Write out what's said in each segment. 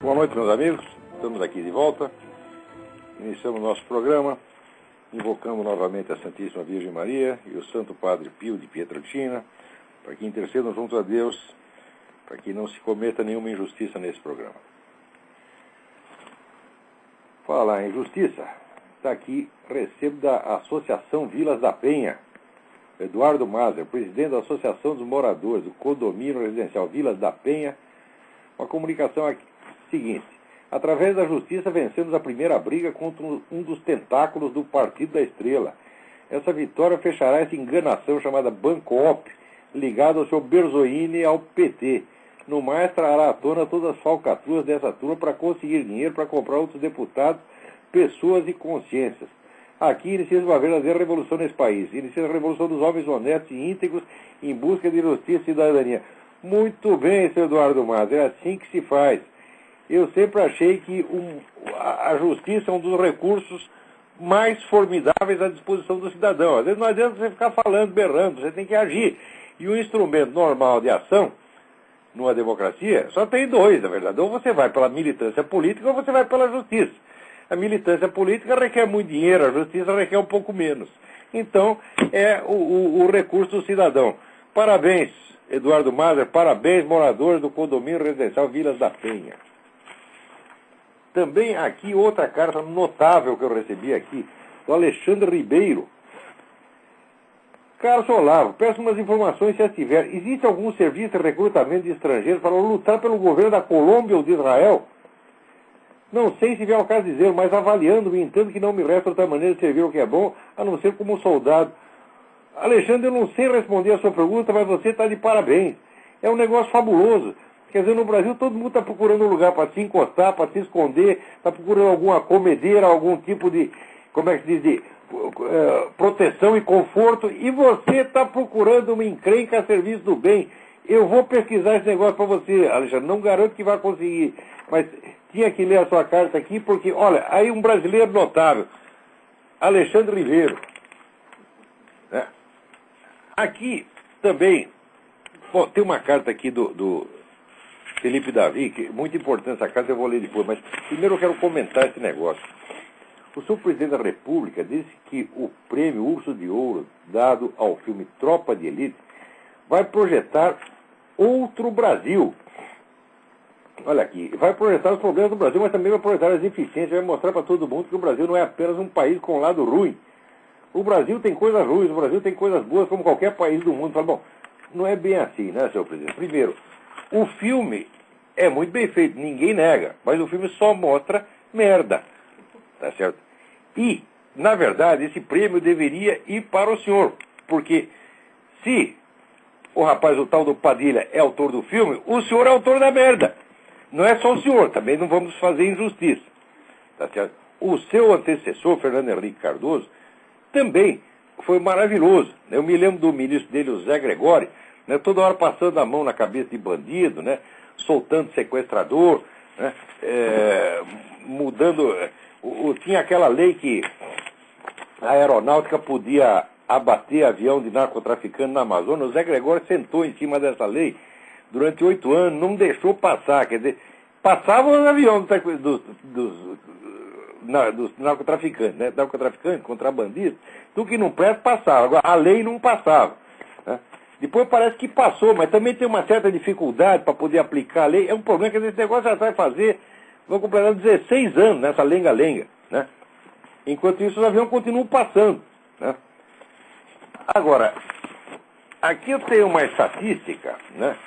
Boa noite, meus amigos. Estamos aqui de volta. Iniciamos nosso programa, invocando novamente a Santíssima Virgem Maria e o Santo Padre Pio de Pietrelcina, para que intercedam junto a Deus, para que não se cometa nenhuma injustiça nesse programa. Falar em justiça, está aqui, recebo da Associação Vilas da Penha, Eduardo Mazer, presidente da Associação dos Moradores do Condomínio Residencial Vilas da Penha, uma comunicação aqui. Seguinte, através da justiça vencemos a primeira briga contra um dos tentáculos do Partido da Estrela. Essa vitória fechará essa enganação chamada Bancoop, ligada ao seu Berzoini e ao PT. No mais, trará à tona todas as falcatruas dessa turma para conseguir dinheiro para comprar outros deputados, pessoas e consciências. Aqui inicia uma verdadeira revolução nesse país. Inicia a revolução dos homens honestos e íntegros em busca de justiça e cidadania. Muito bem, seu Eduardo Mazer, é assim que se faz. Eu sempre achei que a justiça é um dos recursos mais formidáveis à disposição do cidadão. Às vezes não adianta você ficar falando, berrando, você tem que agir. E o instrumento normal de ação, numa democracia, só tem dois, na verdade. Ou você vai pela militância política ou você vai pela justiça. A militância política requer muito dinheiro, a justiça requer um pouco menos. Então, é o recurso do cidadão. Parabéns, Eduardo Mazer, parabéns, moradores do Condomínio Residencial Vilas da Penha. Também aqui outra carta notável que eu recebi aqui, do Alexandre Ribeiro. Carlos Olavo, peço umas informações se as tiver. Existe algum serviço de recrutamento de estrangeiros para lutar pelo governo da Colômbia ou de Israel? Não sei se vier ao caso dizer, mas avaliando-me, entendo que não me resta outra maneira de servir o que é bom, a não ser como soldado. Alexandre, eu não sei responder a sua pergunta, mas você está de parabéns. É um negócio fabuloso. Quer dizer, no Brasil todo mundo está procurando um lugar para se encostar, para se esconder, está procurando alguma comedeira, algum tipo de, como é que se diz, de proteção e conforto, e você está procurando uma encrenca a serviço do bem. Eu vou pesquisar esse negócio para você, Alexandre, não garanto que vai conseguir, mas tinha que ler a sua carta aqui, porque, olha, aí um brasileiro notável, Alexandre Ribeiro. Né? Aqui também, tem uma carta aqui do Felipe Davi, que é muito importante essa carta, eu vou ler depois, mas primeiro eu quero comentar esse negócio. O senhor presidente da República disse que o prêmio Urso de Ouro, dado ao filme Tropa de Elite, vai projetar outro Brasil. Olha aqui, vai projetar os problemas do Brasil, mas também vai projetar as eficiências, vai mostrar para todo mundo que o Brasil não é apenas um país com lado ruim. O Brasil tem coisas ruins, o Brasil tem coisas boas, como qualquer país do mundo. Fala, bom, não é bem assim, né, senhor presidente? Primeiro, o filme é muito bem feito, ninguém nega, mas o filme só mostra merda, tá certo? E, na verdade, esse prêmio deveria ir para o senhor, porque se o rapaz, o tal do Padilha, é autor do filme, o senhor é autor da merda. Não é só o senhor, também não vamos fazer injustiça, tá certo? O seu antecessor, Fernando Henrique Cardoso, também foi maravilhoso. Eu me lembro do ministro dele, o Zé Gregório, né, toda hora passando a mão na cabeça de bandido, né, soltando sequestrador, né, mudando... tinha aquela lei que a aeronáutica podia abater avião de narcotraficante na Amazônia. O Zé Gregório sentou em cima dessa lei durante 8 anos, não deixou passar. Quer dizer, passavam os aviões dos narcotraficantes, né, narcotraficantes, contrabandistas, tudo que não presta passava. Agora, a lei não passava, né? Depois parece que passou, mas também tem uma certa dificuldade para poder aplicar a lei. É um problema que esse negócio já vai fazer, vão completar 16 anos nessa lenga-lenga, né? Enquanto isso, os aviões continuam passando, né? Agora, aqui eu tenho uma estatística, né,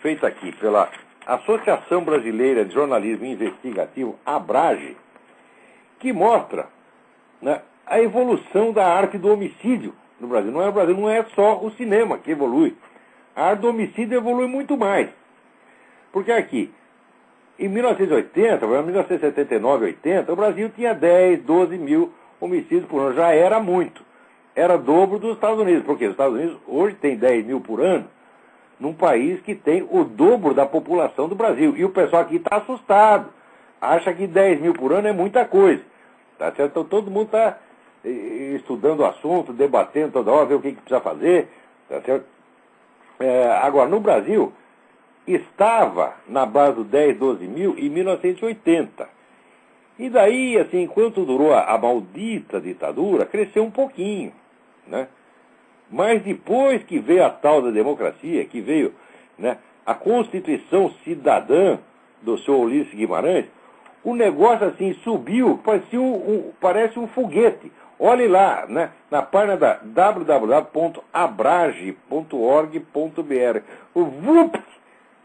feita aqui pela Associação Brasileira de Jornalismo Investigativo, ABRAGE, que mostra, né, a evolução da arte do homicídio no Brasil. No Brasil não é só o cinema que evolui. A arte do homicídio evolui muito mais. Porque aqui, em 1980, 1979, 80, o Brasil tinha 10, 12 mil homicídios por ano. Já era muito. Era dobro dos Estados Unidos. Porque os Estados Unidos hoje tem 10 mil por ano, num país que tem o dobro da população do Brasil. E o pessoal aqui está assustado. Acha que 10 mil por ano é muita coisa. Tá certo? Então todo mundo está estudando o assunto, debatendo toda hora, ver o que precisa fazer. Tá certo? Agora, no Brasil, estava na base do 10, 12 mil em 1980. E daí, assim, enquanto durou a maldita ditadura, cresceu um pouquinho, né? Mas depois que veio a tal da democracia, que veio, né, a Constituição Cidadã do senhor Ulisses Guimarães, o negócio assim subiu, parece um foguete. Olhe lá, né, na página da www.abrage.org.br. O VUP,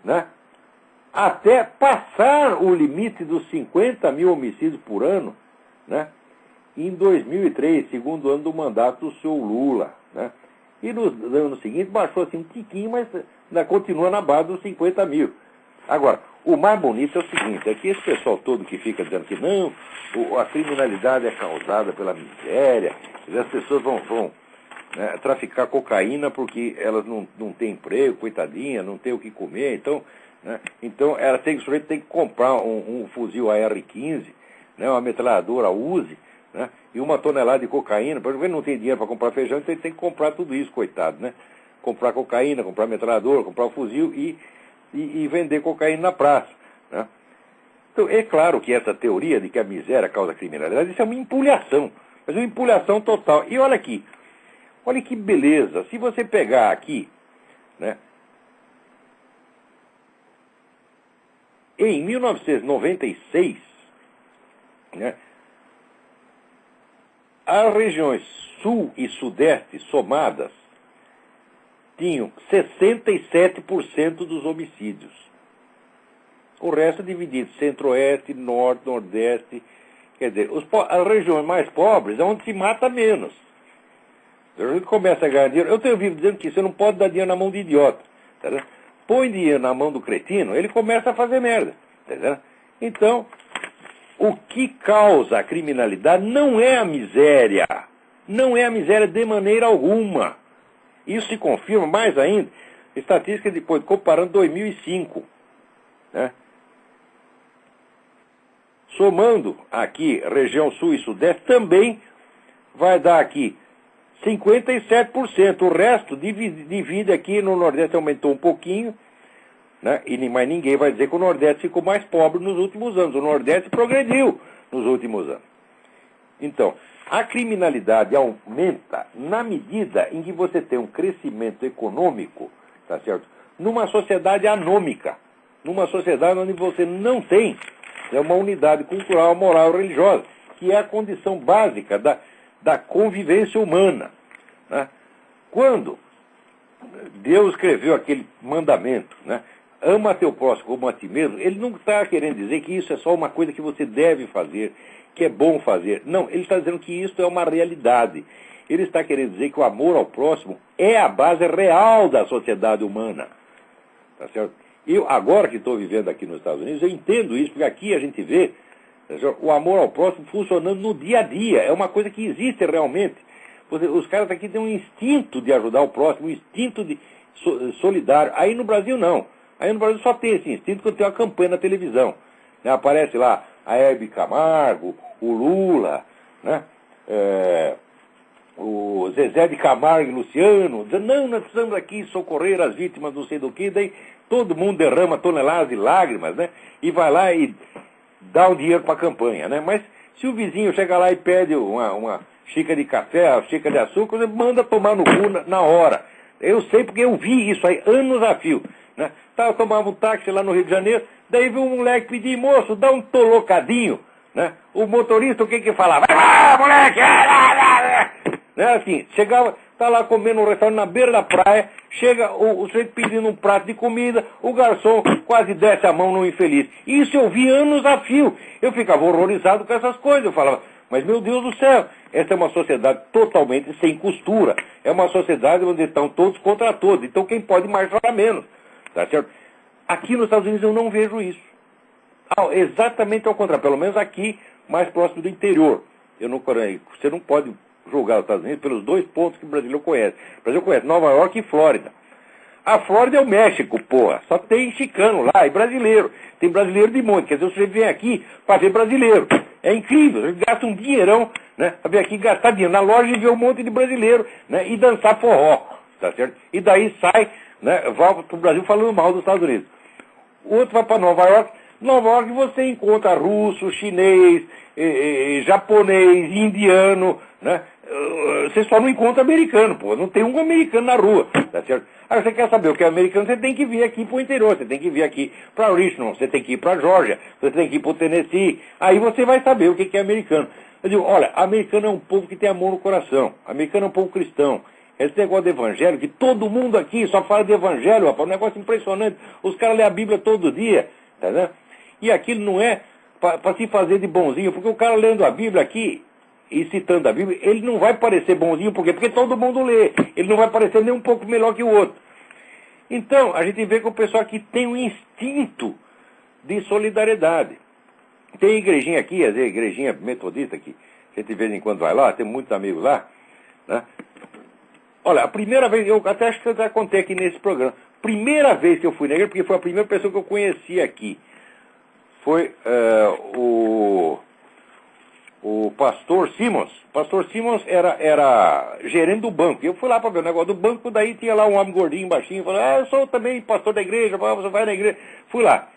né, até passar o limite dos 50 mil homicídios por ano, né, em 2003, segundo ano do mandato do senhor Lula, né. E no ano seguinte baixou assim um tiquinho, mas ainda continua na base dos 50 mil. Agora, o mais bonito é o seguinte, é que esse pessoal todo que fica dizendo que não, a criminalidade é causada pela miséria, as pessoas vão né, traficar cocaína porque elas não têm emprego, coitadinha, não têm o que comer, então, né, o sujeito tem que comprar um fuzil AR-15, né, uma metralhadora Uzi, né, e 1 tonelada de cocaína, porque ele não tem dinheiro para comprar feijão, então ele tem que comprar tudo isso, coitado, né? Comprar cocaína, comprar metralhadora, comprar um fuzil e vender cocaína na praça, né? Então, é claro que essa teoria de que a miséria causa criminalidade, isso é uma empulhação, mas uma empulhação total. E olha aqui, olha que beleza, se você pegar aqui, né, em 1996, né, as regiões sul e sudeste somadas tinham 67% dos homicídios. O resto é dividido centro-oeste, norte, nordeste. Quer dizer, as regiões mais pobres é onde se mata menos. A gente começa a ganhar dinheiro. Eu tenho ouvido dizendo que você não pode dar dinheiro na mão de idiota. Tá? Põe dinheiro na mão do cretino, ele começa a fazer merda. Tá? Então, o que causa a criminalidade não é a miséria. Não é a miséria de maneira alguma. Isso se confirma mais ainda. Estatística depois, comparando 2005. Né? Somando aqui região sul e sudeste, também vai dar aqui 57%. O resto divide aqui no Nordeste, aumentou um pouquinho. Né? Mas ninguém vai dizer que o Nordeste ficou mais pobre nos últimos anos. O Nordeste progrediu nos últimos anos. Então, a criminalidade aumenta na medida em que você tem um crescimento econômico, tá certo? Numa sociedade anômica, numa sociedade onde você não tem uma unidade cultural, moral e religiosa, que é a condição básica da convivência humana. Né? Quando Deus escreveu aquele mandamento, né? Ama teu próximo como a ti mesmo, ele não está querendo dizer que isso é só uma coisa que você deve fazer, que é bom fazer. Não, ele está dizendo que isso é uma realidade. Ele está querendo dizer que o amor ao próximo é a base real da sociedade humana. Tá certo? Eu, agora que estou vivendo aqui nos Estados Unidos, eu entendo isso, porque aqui a gente vê, tá certo, o amor ao próximo funcionando no dia a dia. É uma coisa que existe realmente. Os caras aqui têm um instinto de ajudar o próximo, um instinto de solidário. Aí no Brasil não. Aí no Brasil só tem esse instinto quando tem uma campanha na televisão. Né? Aparece lá a Hebe Camargo, o Lula, né? O Zezé de Camargo e Luciano, dizendo, não, nós precisamos aqui socorrer as vítimas não sei do que, daí todo mundo derrama toneladas de lágrimas, né? E vai lá e dá o dinheiro para a campanha, né? Mas se o vizinho chega lá e pede uma xícara de café, uma xícara de açúcar, você manda tomar no cu na hora. Eu sei porque eu vi isso aí anos a fio. Né? Eu tomava um táxi lá no Rio de Janeiro, daí viu um moleque pedir, moço, dá um tolocadinho, né? O motorista, o que falava? Vai lá, moleque! Né? Assim, chegava, tá lá comendo um restaurante na beira da praia, chega o sujeito pedindo um prato de comida, o garçom quase desce a mão no infeliz. Isso eu vi anos a fio. Eu ficava horrorizado com essas coisas, eu falava, mas meu Deus do céu, essa é uma sociedade totalmente sem costura. É uma sociedade onde estão todos contra todos, então quem pode mais chora menos. Tá certo? Aqui nos Estados Unidos eu não vejo isso. Exatamente ao contrário, pelo menos aqui, mais próximo do interior. Você não pode julgar os Estados Unidos pelos dois pontos que o brasileiro conhece. O Brasil conhece Nova York e Flórida. A Flórida é o México, porra. Só tem chicano lá e brasileiro. Tem brasileiro de monte. Quer dizer, você vem aqui para ver brasileiro. É incrível. Você gasta um dinheirão, né? Para vir aqui gastar dinheiro na loja e ver um monte de brasileiro, né? E dançar forró. Tá certo? E daí sai, né, volta para o Brasil falando mal dos Estados Unidos. O outro vai para Nova York. Nova York você encontra russo, chinês, japonês, indiano, né? Você só não encontra americano, pô. Não tem um americano na rua, tá certo? Aí você quer saber o que é americano, você tem que vir aqui pro interior, você tem que vir aqui para Richmond, você tem que ir para Georgia, você tem que ir pro Tennessee. Aí você vai saber o que é americano. Eu digo, olha, americano é um povo que tem amor no coração. Americano é um povo cristão. Esse negócio de evangelho, que todo mundo aqui só fala de evangelho, rapaz, um negócio impressionante. Os caras lêem a Bíblia todo dia, tá vendo? E aquilo não é para se fazer de bonzinho, porque o cara lendo a Bíblia aqui e citando a Bíblia, ele não vai parecer bonzinho, por quê? Porque todo mundo lê. Ele não vai parecer nem um pouco melhor que o outro. Então, a gente vê que o pessoal aqui tem um instinto de solidariedade. Tem igrejinha aqui, às vezes, igrejinha metodista aqui, a gente de vez em quando vai lá, tem muitos amigos lá, né? Olha, a primeira vez, eu até acho que eu já contei aqui nesse programa, primeira vez que eu fui na igreja, porque foi a primeira pessoa que eu conheci aqui, foi o pastor Simmons. O pastor Simmons era gerente do banco. Eu fui lá para ver o negócio do banco, daí tinha lá um homem gordinho, baixinho, falou, eu sou também pastor da igreja, você vai na igreja. Fui lá.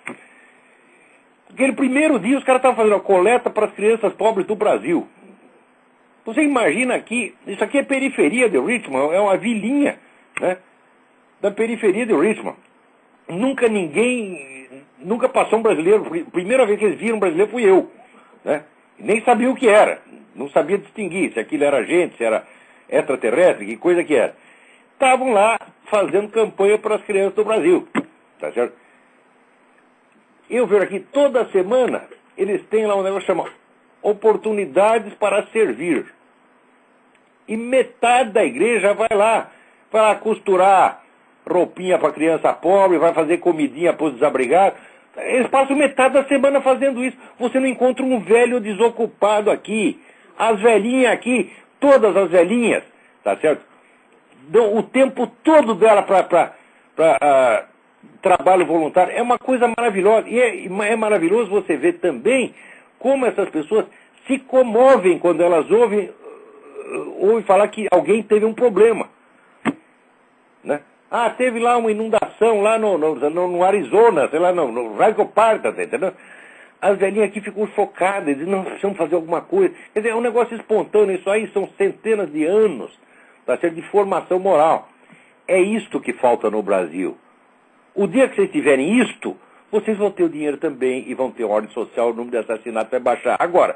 Aquele primeiro dia os caras estavam fazendo a coleta para as crianças pobres do Brasil. Você imagina aqui, isso aqui é periferia de Richmond, é uma vilinha, né, da periferia de Richmond. Nunca passou um brasileiro, primeira vez que eles viram um brasileiro fui eu, né? Nem sabia o que era, não sabia distinguir se aquilo era gente, se era extraterrestre, que coisa que era. Estavam lá fazendo campanha para as crianças do Brasil, tá certo? Eu vejo aqui, toda semana, eles têm lá um negócio chamado Oportunidades para Servir. E metade da igreja vai lá costurar roupinha para criança pobre, vai fazer comidinha para os desabrigados. Eles passam metade da semana fazendo isso. Você não encontra um velho desocupado aqui. As velhinhas aqui, todas as velhinhas, tá certo? Dão o tempo todo dela para trabalho voluntário. É uma coisa maravilhosa. E é maravilhoso você ver também como essas pessoas se comovem quando elas ouvem falar que alguém teve um problema, né? Ah, teve lá uma inundação lá no Arizona, sei lá, no Raico Park, tá entendendo? As velhinhas aqui ficam chocadas, dizem, não, precisamos fazer alguma coisa. Quer dizer, é um negócio espontâneo, isso aí são centenas de anos, tá certo, de formação moral. É isto que falta no Brasil. O dia que vocês tiverem isto, vocês vão ter o dinheiro também e vão ter ordem social, o número de assassinatos vai baixar. Agora,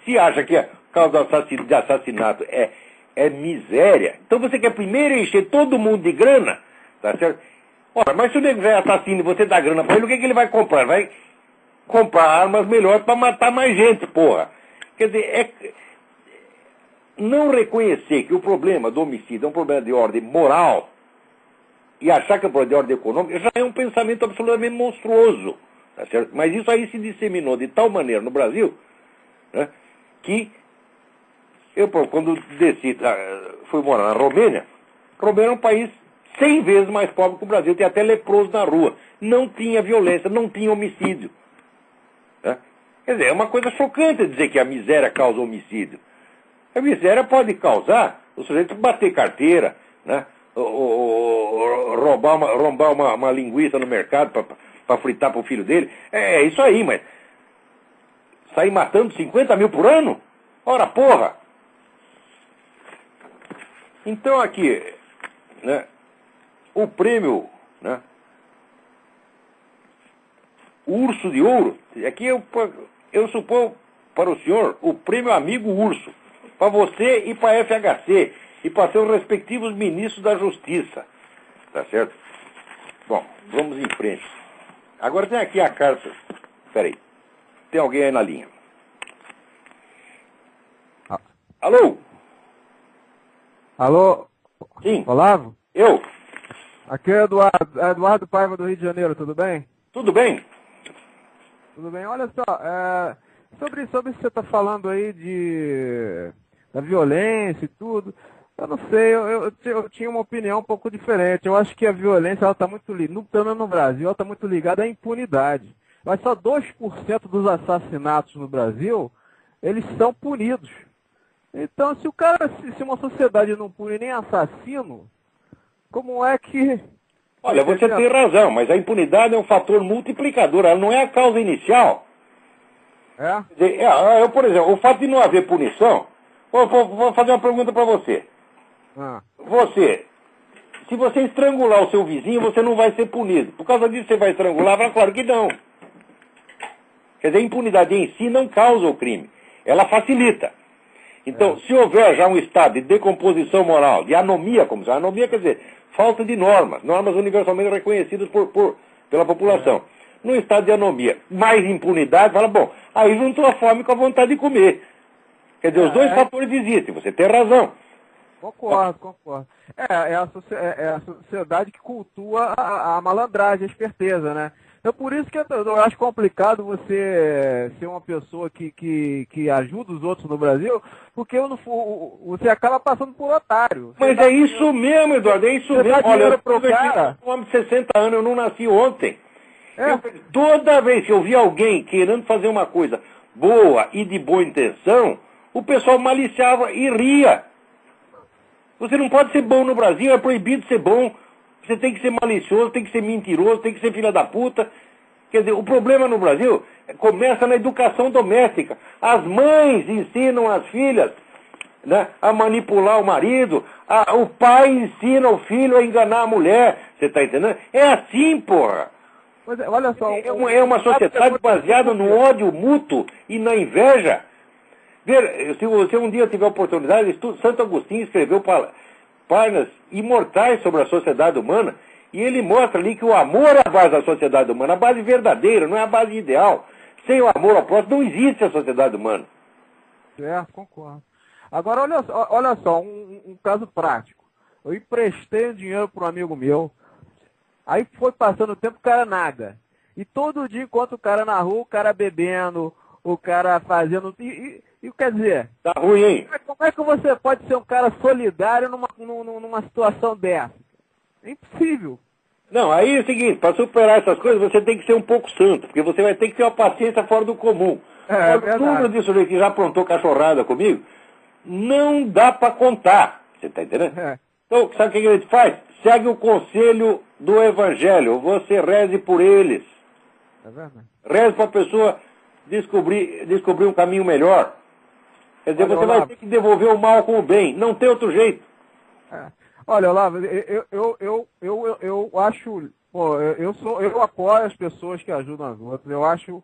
se acha que a causa de assassinato é miséria, então você quer primeiro encher todo mundo de grana, tá certo? Ora, mas se o nego é assassino e você dá grana pra ele, o que ele vai comprar? Vai comprar armas melhores para matar mais gente, porra. Quer dizer, não reconhecer que o problema do homicídio é um problema de ordem moral e achar que é um problema de ordem econômica já é um pensamento absolutamente monstruoso, tá certo? Mas isso aí se disseminou de tal maneira no Brasil, né, que eu, quando fui morar na Romênia, Romênia é um país 100 vezes mais pobre que o Brasil, tem até leproso na rua, não tinha violência, não tinha homicídio, né? Quer dizer, é uma coisa chocante dizer que a miséria causa homicídio. A miséria pode causar o sujeito bater carteira, né, roubar uma linguiça no mercado para fritar para o filho dele. É isso aí, mas sair matando 50 mil por ano? Ora, porra! Então aqui, né, o prêmio, né, Urso de Ouro, aqui eu suponho para o senhor o prêmio Amigo Urso, para você e para a FHC, e para seus respectivos ministros da Justiça, tá certo? Bom, vamos em frente. Agora tem aqui a carta, peraí, tem alguém aí na linha. Alô? Alô? Sim. Olavo? Eu? Aqui é Eduardo Paiva do Rio de Janeiro, tudo bem? Tudo bem? Tudo bem. Olha só, sobre isso que você está falando aí da violência e tudo, eu não sei, eu tinha uma opinião um pouco diferente. Eu acho que a violência, ela está muito ligada, pelo menos no Brasil, ela está muito ligada à impunidade. Mas só 2% dos assassinatos no Brasil, eles são punidos. Então, se uma sociedade não pune nem assassino, como é que Olha, você tem razão, mas a impunidade é um fator multiplicador, ela não é a causa inicial. É? Quer dizer, por exemplo, o fato de não haver punição, vou fazer uma pergunta para você. Se você estrangular o seu vizinho, você não vai ser punido. Por causa disso você vai estrangular? Claro que não. Quer dizer, a impunidade em si não causa o crime, ela facilita. Então, se houver já um estado de decomposição moral, de anomia, como se anomia quer dizer falta de normas universalmente reconhecidas pela população. Num estado de anomia, mais impunidade, fala, bom, aí juntou a fome com a vontade de comer. Quer dizer, os dois fatores existem, você tem razão. Concordo. É a sociedade que cultua a malandragem, a esperteza, né? Então, por isso que eu acho complicado você ser uma pessoa que ajuda os outros no Brasil, porque você acaba passando por otário. Mas é isso mesmo, Eduardo, é isso mesmo. Olha, eu sou um homem de 60 anos, eu não nasci ontem. Toda vez que eu vi alguém querendo fazer uma coisa boa e de boa intenção, o pessoal maliciava e ria. Você não pode ser bom no Brasil, é proibido ser bom. Você tem que ser malicioso, tem que ser mentiroso, tem que ser filha da puta. Quer dizer, o problema no Brasil começa na educação doméstica. As mães ensinam as filhas, né, a manipular o marido. O pai ensina o filho a enganar a mulher. Você está entendendo? É assim, porra. Mas, olha só, é uma sociedade baseada no ódio mútuo e na inveja. Se você um dia tiver oportunidade, Santo Agostinho escreveu páginas imortais sobre a sociedade humana, e ele mostra ali que o amor é a base da sociedade humana, a base verdadeira, não é a base ideal. Sem o amor ao próximo não existe a sociedade humana. Concordo. Agora, olha só, um caso prático. Eu emprestei um dinheiro para um amigo meu, aí foi passando o tempo, o cara nada. E todo dia, enquanto o cara na rua, o cara bebendo, o cara fazendo... E quer dizer... Tá ruim, hein? Como é que você pode ser um cara solidário numa situação dessa? É impossível. Não, aí é o seguinte, para superar essas coisas, você tem que ser um pouco santo, porque você vai ter que ter uma paciência fora do comum. O número de sujeito que já aprontou cachorrada comigo, não dá para contar. Você está entendendo? Então, sabe o que a gente faz? Segue o conselho do Evangelho. Você reze por eles. É verdade. Reze para a pessoa descobrir um caminho melhor. Quer dizer, você vai ter que devolver o mal com o bem. Não tem outro jeito. Olha, Olavo, eu acho... Pô, eu apoio as pessoas que ajudam as outras. Eu acho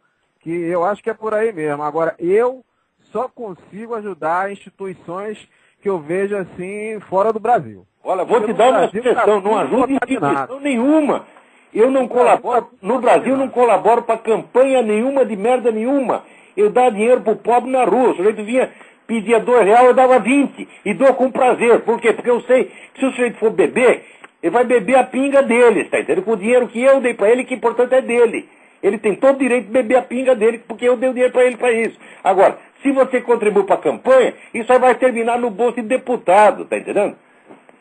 que é por aí mesmo. Agora, eu só consigo ajudar instituições que eu vejo assim fora do Brasil. Olha, vou te dar uma sugestão. Não ajuda instituição nenhuma. Eu não colaboro, no Brasil não colaboro para campanha nenhuma de merda nenhuma. Eu dava dinheiro pro pobre na rua. O sujeito vinha, pedia R$2, eu dava 20. E dou com prazer. Por quê? Porque eu sei que se o sujeito for beber, ele vai beber a pinga dele, tá entendendo? Com o dinheiro que eu dei para ele, que o importante é dele. Ele tem todo o direito de beber a pinga dele, porque eu dei o dinheiro para ele para isso. Agora, se você contribui para a campanha, isso aí vai terminar no bolso de deputado, tá entendendo?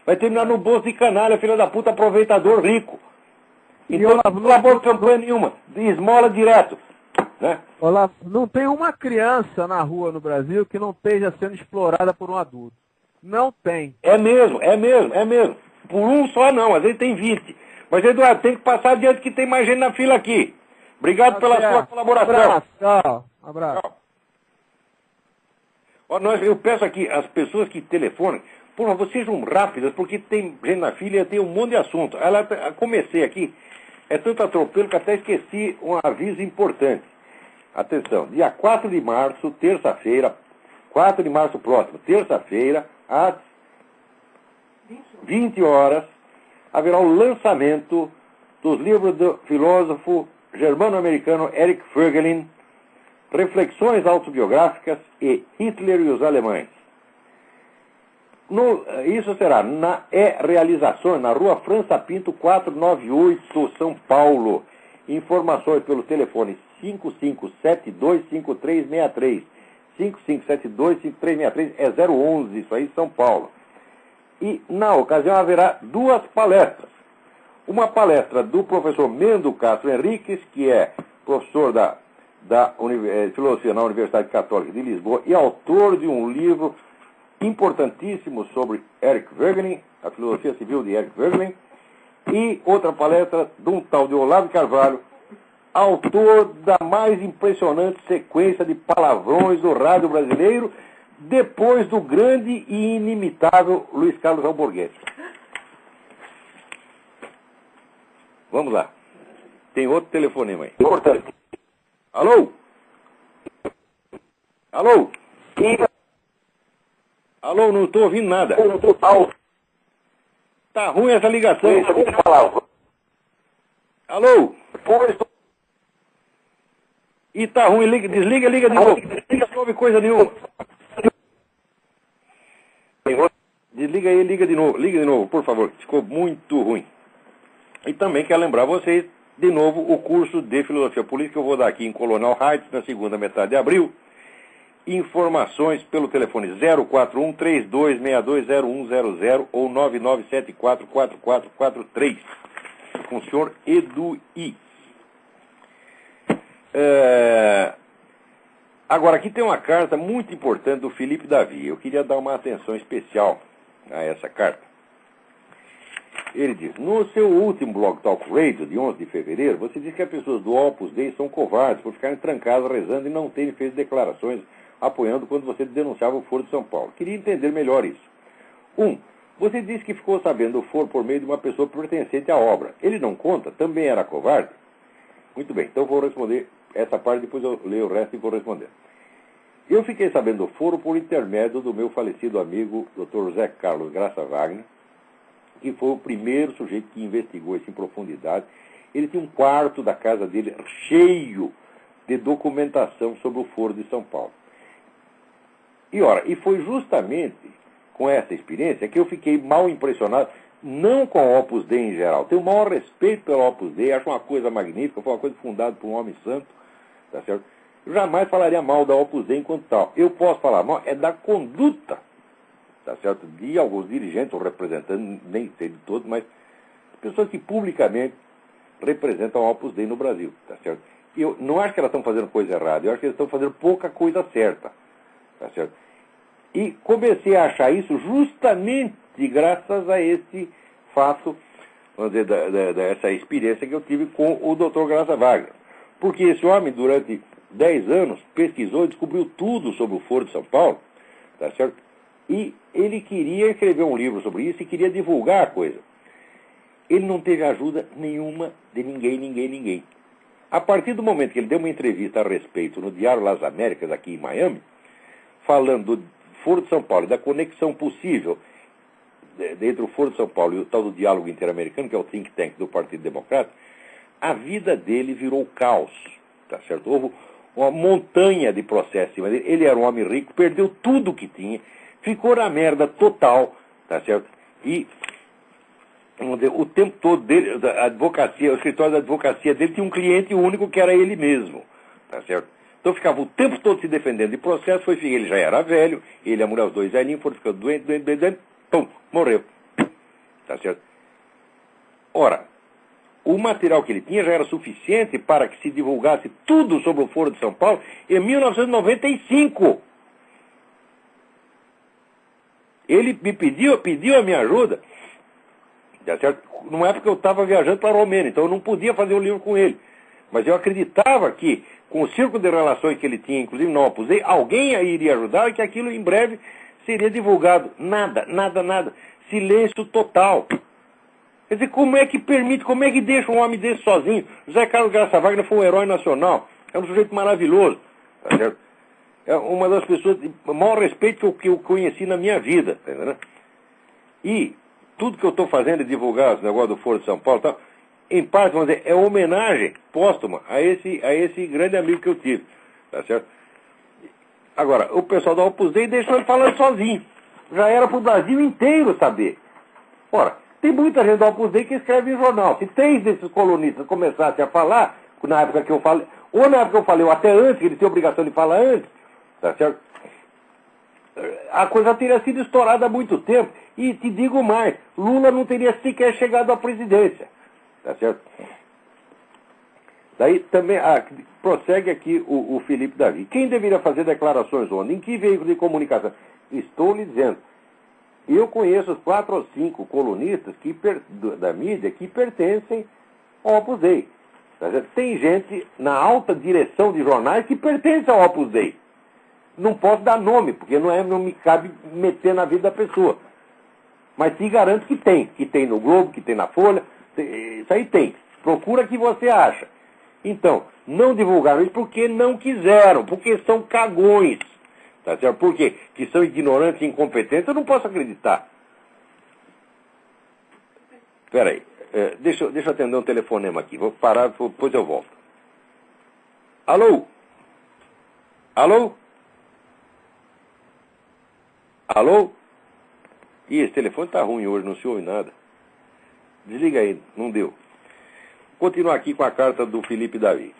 Vai terminar no bolso de canalha, filho da puta, aproveitador rico. Então, não colaboro campanha nenhuma. Esmola direto. Né? Olá, não tem uma criança na rua no Brasil que não esteja sendo explorada por um adulto. Não tem. É mesmo. Por um só não, às vezes tem 20. Mas, Eduardo, tem que passar adiante que tem mais gente na fila aqui. Obrigado pela sua colaboração. Abraço. Eu peço aqui às pessoas que telefonam, por favor, sejam rápidas, porque tem gente na fila e tem um monte de assunto. Comecei aqui, é tanto atropelo que até esqueci um aviso importante. Atenção, dia 4 de março, terça-feira, 4 de março próximo, terça-feira, às 20 horas, haverá o lançamento dos livros do filósofo germano-americano Eric Voegelin, Reflexões Autobiográficas e Hitler e os Alemães. Isso será na Realizações, na Rua França Pinto, 498, São Paulo. Informações pelo telefone 55725363. 55725363 é 011, isso aí, São Paulo. E, na ocasião, haverá duas palestras. Uma palestra do professor Mendo Castro Henriques, que é professor da Filosofia na Universidade Católica de Lisboa e autor de um livro importantíssimo sobre Eric Voegelin, a filosofia civil de Eric Voegelin, E outra palestra de um tal de Olavo Carvalho, autor da mais impressionante sequência de palavrões do rádio brasileiro, depois do grande e inimitável Luiz Carlos Alborguete. Vamos lá. Tem outro telefonema aí. Importante. Alô? Alô? Alô, não estou ouvindo nada. Tá ruim essa ligação. Alô? E tá ruim, desliga, liga de novo. Não ouve coisa nenhuma. Desliga aí, liga de novo, por favor. Ficou muito ruim. E também quero lembrar vocês, de novo, o curso de Filosofia Política que eu vou dar aqui em Colonel Heights, na segunda metade de abril. Informações pelo telefone 041-3262-0100 ou 9974-4443, com o senhor Eduí. Agora, aqui tem uma carta muito importante do Felipe Davi. Eu queria dar uma atenção especial a essa carta. Ele diz: no seu último Blog Talk Radio, de 11 de fevereiro, você disse que as pessoas do Opus Dei são covardes por ficarem trancadas rezando e não terem feito declarações apoiando quando você denunciava o Foro de São Paulo. Queria entender melhor isso. Você disse que ficou sabendo do Foro por meio de uma pessoa pertencente à obra. Ele não conta? Também era covarde? Muito bem, então vou responder essa parte, depois eu leio o resto e vou responder. Eu fiquei sabendo do Foro por intermédio do meu falecido amigo, Dr. José Carlos Graça Wagner, que foi o primeiro sujeito que investigou isso em profundidade. Ele tinha um quarto da casa dele cheio de documentação sobre o Foro de São Paulo. E foi justamente com essa experiência que eu fiquei mal impressionado, não com a Opus Dei em geral. Tenho o maior respeito pela Opus Dei, acho uma coisa magnífica, foi uma coisa fundada por um homem santo, tá certo? Eu jamais falaria mal da Opus Dei enquanto tal. Eu posso falar mal da conduta, tá certo? De alguns dirigentes ou representantes, nem sei de todos, mas pessoas que publicamente representam a Opus Dei no Brasil, tá certo? E eu não acho que elas estão fazendo coisa errada, eu acho que eles estão fazendo pouca coisa certa, tá certo? E comecei a achar isso justamente graças a esse fato, vamos dizer, dessa experiência que eu tive com o Dr. Graça Wagner. Porque esse homem, durante 10 anos, pesquisou e descobriu tudo sobre o Foro de São Paulo, tá certo? E ele queria escrever um livro sobre isso e queria divulgar a coisa. Ele não teve ajuda nenhuma de ninguém. A partir do momento que ele deu uma entrevista a respeito no Diário Las Américas, aqui em Miami, falando do Foro de São Paulo e da conexão possível entre o Foro de São Paulo e o tal do Diálogo Interamericano, que é o think tank do Partido Democrata, a vida dele virou caos, tá certo? Houve uma montanha de processos, mas ele era um homem rico, perdeu tudo que tinha, ficou na merda total, tá certo? E o tempo todo dele, a advocacia, o escritório da advocacia dele tinha um cliente único que era ele mesmo, tá certo? Então ficava o tempo todo se defendendo de processo, ele já era velho, ele e a mulher, os dois velhinhos, foram ficando doente, pum, morreu. Tá certo? Ora, o material que ele tinha já era suficiente para que se divulgasse tudo sobre o Foro de São Paulo em 1995. Ele me pediu a minha ajuda, tá certo? Numa época eu estava viajando para a Romênia, então eu não podia fazer um livro com ele. Mas eu acreditava que, com o círculo de relações que ele tinha, inclusive não opusei, alguém iria ajudar e que aquilo em breve seria divulgado. Nada. Silêncio total. Quer dizer, como é que permite, como é que deixa um homem desse sozinho? José Carlos Graça Wagner foi um herói nacional. É um sujeito maravilhoso. Tá certo? É uma das pessoas de maior respeito que eu conheci na minha vida. Tá entendendo? E tudo que eu estou fazendo é divulgar os negócios do Foro de São Paulo, tal, em parte, vamos dizer, é homenagem póstuma a esse grande amigo que eu tive. Tá certo? Agora, o pessoal da Opus Dei deixou ele falando sozinho. Já era para o Brasil inteiro saber. Ora, tem muita gente da Opus Dei que escreve em jornal. Se 3 desses colunistas começassem a falar, na época que eu falei, ou na época que eu falei, ou até antes, que eles têm obrigação de falar antes, tá certo? A coisa teria sido estourada há muito tempo. E te digo mais, Lula não teria sequer chegado à presidência. Tá certo? Daí também, prossegue aqui o Felipe Davi. Quem deveria fazer declarações onde? Em que veículo de comunicação? Estou lhe dizendo. Eu conheço 4 ou 5 colunistas da mídia que pertencem ao Opus Dei. Tem gente na alta direção de jornais que pertence ao Opus Dei. Não posso dar nome, porque não me cabe meter na vida da pessoa. Mas te garanto que tem no Globo, que tem na Folha, isso aí tem. Procura que você acha. Então, não divulgaram isso porque não quiseram, porque são cagões. Tá certo? Por quê? Que são ignorantes e incompetentes, eu não posso acreditar. Espera aí, deixa eu atender um telefonema aqui, vou parar, depois eu volto. Alô? Alô? Alô? Ih, esse telefone tá ruim hoje, não se ouve nada. Desliga aí, não deu. Continuar aqui com a carta do Felipe Davi.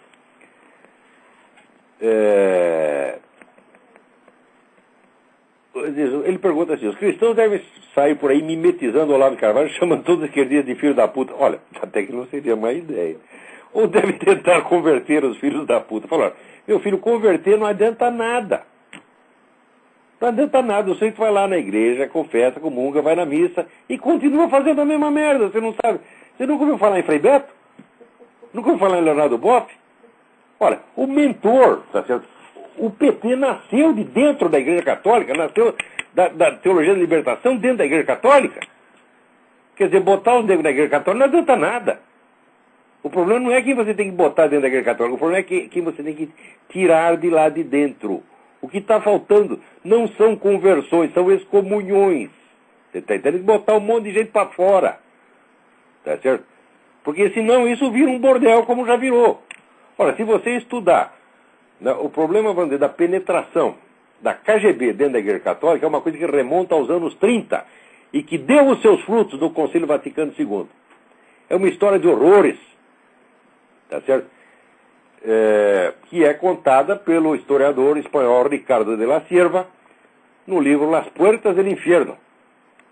Ele pergunta assim, os cristãos devem sair por aí mimetizando o Olavo de Carvalho, chamando todos os esquerdistas de filhos da puta. Olha, até que não seria má ideia. Ou deve tentar converter os filhos da puta. Falaram, meu filho, converter não adianta nada. Não adianta nada, o sujeito vai lá na igreja, confessa, comunga, vai na missa e continua fazendo a mesma merda, você não sabe. Você nunca ouviu falar em Frei Beto? Nunca ouviu falar em Leonardo Boff? Olha, o mentor, tá certo? O PT nasceu de dentro da Igreja Católica, nasceu da teologia da libertação dentro da Igreja Católica. Quer dizer, botar os negros na Igreja Católica não adianta nada. O problema não é quem você tem que botar dentro da Igreja Católica, o problema é quem você tem que tirar de lá de dentro. O que está faltando não são conversões, são excomunhões. Você está entendendo? Botar um monte de gente para fora. Tá certo? Porque senão isso vira um bordel como já virou. Ora, se você estudar o problema, vamos dizer, da penetração da KGB dentro da Igreja Católica é uma coisa que remonta aos anos 30 e que deu os seus frutos no Concílio Vaticano II. É uma história de horrores, tá certo? Que é contada pelo historiador espanhol Ricardo de la Cierva no livro Las Puertas del Infierno.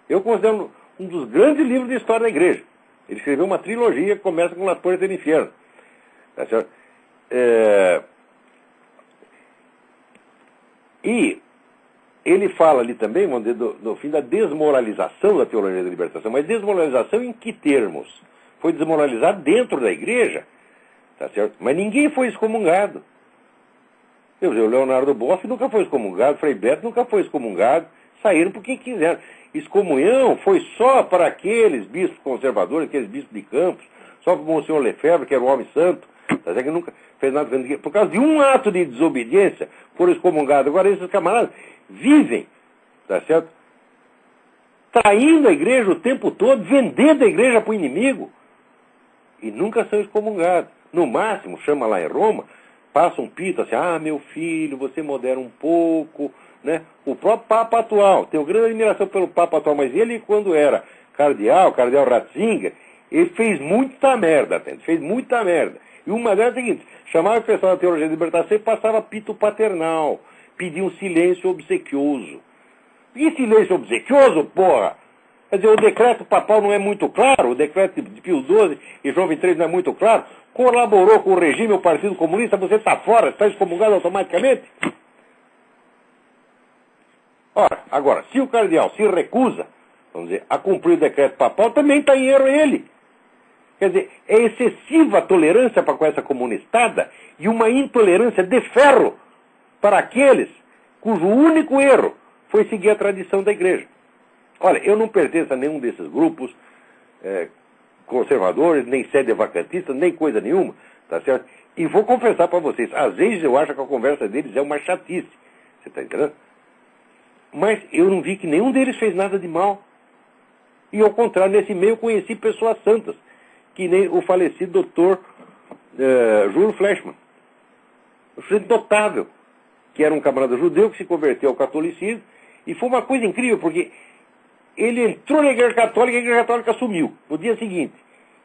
Eu considero um dos grandes livros de história da Igreja. Ele escreveu uma trilogia que começa com Las Puertas del Infierno. Tá certo? E ele fala ali também, vamos dizer, do fim da desmoralização da teologia da libertação. Mas desmoralização em que termos? Foi desmoralizado dentro da igreja, tá certo? Mas ninguém foi excomungado. O Leonardo Boff nunca foi excomungado, Frei Beto nunca foi excomungado, saíram porque quiseram. Excomunhão foi só para aqueles bispos conservadores, aqueles bispos de Campos, só para o Monsenhor Lefebvre, que era um homem santo, tá certo? Que nunca fez nada com ninguém. Por causa de um ato de desobediência, foram excomungados. Agora esses camaradas vivem, tá certo? Traindo a igreja o tempo todo, vendendo a igreja para o inimigo, e nunca são excomungados. No máximo, chama lá em Roma, passa um pito assim, meu filho, você modera um pouco, né? O próprio Papa atual, tenho grande admiração pelo Papa atual, mas ele, quando era cardeal Ratzinger, ele fez muita merda, fez muita merda. E uma delas é a seguinte, chamava o pessoal da teologia da libertação e passava pito paternal, pedia um silêncio obsequioso. E silêncio obsequioso, porra? Quer dizer, o decreto papal não é muito claro, o decreto de Pio XII e João XXIII não é muito claro, colaborou com o regime o Partido Comunista, você está fora, está excomungado automaticamente? Ora, agora, se o cardeal se recusa, vamos dizer, a cumprir o decreto papal, também está em erro ele. Quer dizer, é excessiva a tolerância para com essa comunistada e uma intolerância de ferro para aqueles cujo único erro foi seguir a tradição da igreja. Olha, eu não pertenço a nenhum desses grupos conservadores, nem sede vacantista, nem coisa nenhuma, tá certo? E vou confessar para vocês, às vezes eu acho que a conversa deles é uma chatice, você está entendendo? Mas eu não vi que nenhum deles fez nada de mal. E ao contrário, nesse meio eu conheci pessoas santas, que nem o falecido doutor Júlio Fleshman. Um sujeito notável, que era um camarada judeu que se converteu ao catolicismo, e foi uma coisa incrível, porque ele entrou na Igreja Católica e a Igreja Católica sumiu, no dia seguinte.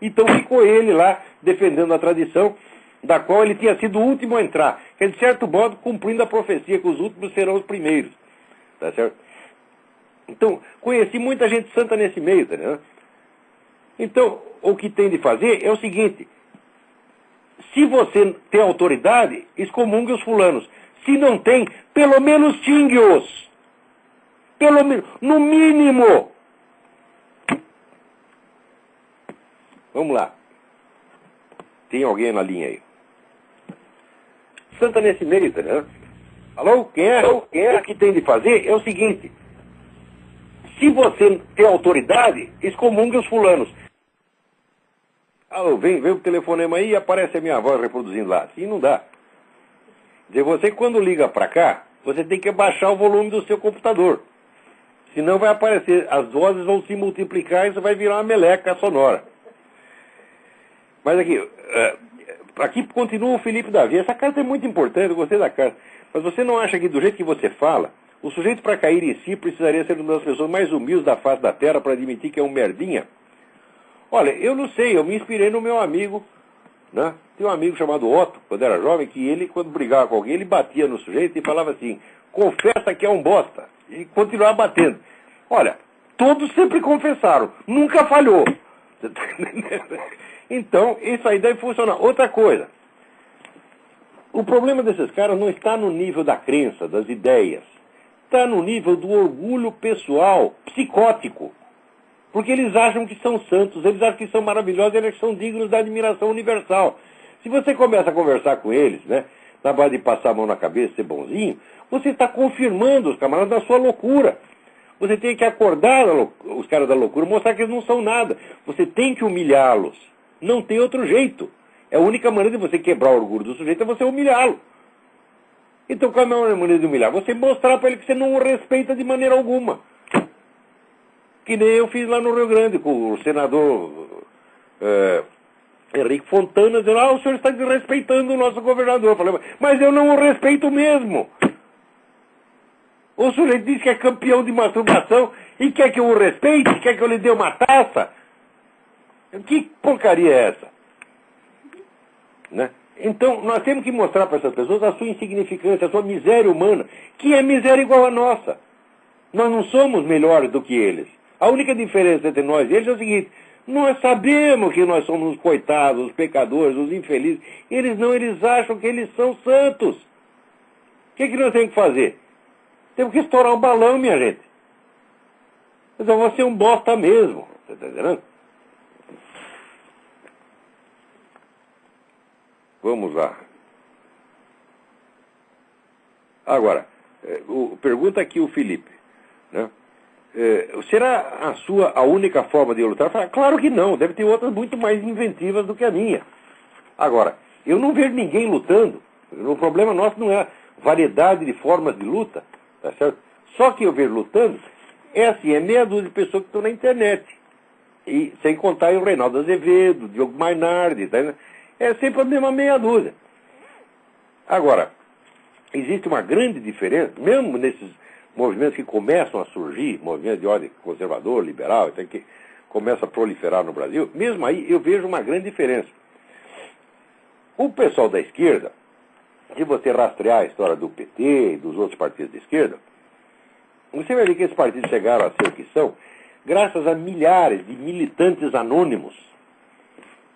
Então ficou ele lá, defendendo a tradição, da qual ele tinha sido o último a entrar, que é, de certo modo, cumprindo a profecia, que os últimos serão os primeiros. Tá certo? Então, conheci muita gente santa nesse meio, tá, né? Então, o que tem de fazer é o seguinte, se você tem autoridade, excomungue os fulanos. Se não tem, pelo menos xingue-os. Pelo menos, no mínimo. Vamos lá. Tem alguém na linha aí? Santa Nessimérita, né? Alô? Quem é? O que tem de fazer é o seguinte. Se você tem autoridade, excomungue os fulanos. Alô, vem o telefonema aí e aparece a minha voz reproduzindo lá. Assim não dá. Quer dizer, você quando liga para cá, você tem que baixar o volume do seu computador. Senão vai aparecer, as vozes vão se multiplicar e isso vai virar uma meleca sonora. Mas aqui continua o Felipe Davi. Essa carta é muito importante, eu gostei da carta. Mas você não acha que do jeito que você fala, o sujeito para cair em si precisaria ser uma das pessoas mais humildes da face da terra para admitir que é um merdinha? Olha, eu não sei, eu me inspirei no meu amigo, né? Tem um amigo chamado Otto, quando era jovem, que ele, quando brigava com alguém, ele batia no sujeito e falava assim, confessa que é um bosta, e continuava batendo. Olha, todos sempre confessaram, nunca falhou. Então, isso aí deve funcionar. Outra coisa, o problema desses caras não está no nível da crença, das ideias, está no nível do orgulho pessoal, psicótico. Porque eles acham que são santos, eles acham que são maravilhosos, eles são dignos da admiração universal. Se você começa a conversar com eles, né, na base de passar a mão na cabeça e ser bonzinho, você está confirmando os camaradas na sua loucura. Você tem que acordar os caras da loucura, mostrar que eles não são nada. Você tem que humilhá-los. Não tem outro jeito. É a única maneira de você quebrar o orgulho do sujeito é você humilhá-lo. Então qual é a maneira de humilhar? Você mostrar para ele que você não o respeita de maneira alguma. Que nem eu fiz lá no Rio Grande, com o senador Henrique Fontana, dizendo, o senhor está desrespeitando o nosso governador. Eu falei, mas eu não o respeito mesmo. O sujeito diz que é campeão de masturbação e quer que eu o respeite, quer que eu lhe dê uma taça. Que porcaria é essa? Né? Então, nós temos que mostrar para essas pessoas a sua insignificância, a sua miséria humana, que é miséria igual a nossa. Nós não somos melhores do que eles. A única diferença entre nós e eles é o seguinte, nós sabemos que nós somos os coitados, os pecadores, os infelizes. Eles não, eles acham que eles são santos. O que nós temos que fazer? Temos que estourar um balão, minha gente. Então você é um bosta mesmo. Você está entendendo? Vamos lá. Agora, pergunta aqui o Felipe, né? Será a única forma de eu lutar? Claro que não, deve ter outras muito mais inventivas do que a minha. Agora, eu não vejo ninguém lutando. O problema nosso não é a variedade de formas de luta, tá certo? Só que eu vejo lutando é meia dúzia de pessoas que estão na internet. E sem contar o Reinaldo Azevedo, o Diogo Mainardi, tá? É sempre a mesma meia dúzia. Agora, existe uma grande diferença, mesmo nesses movimentos que começam a surgir, movimentos de ordem conservador, liberal, que começa a proliferar no Brasil, mesmo aí eu vejo uma grande diferença. O pessoal da esquerda, se você rastrear a história do PT e dos outros partidos de esquerda, você vai ver que esses partidos chegaram a ser o que são, graças a milhares de militantes anônimos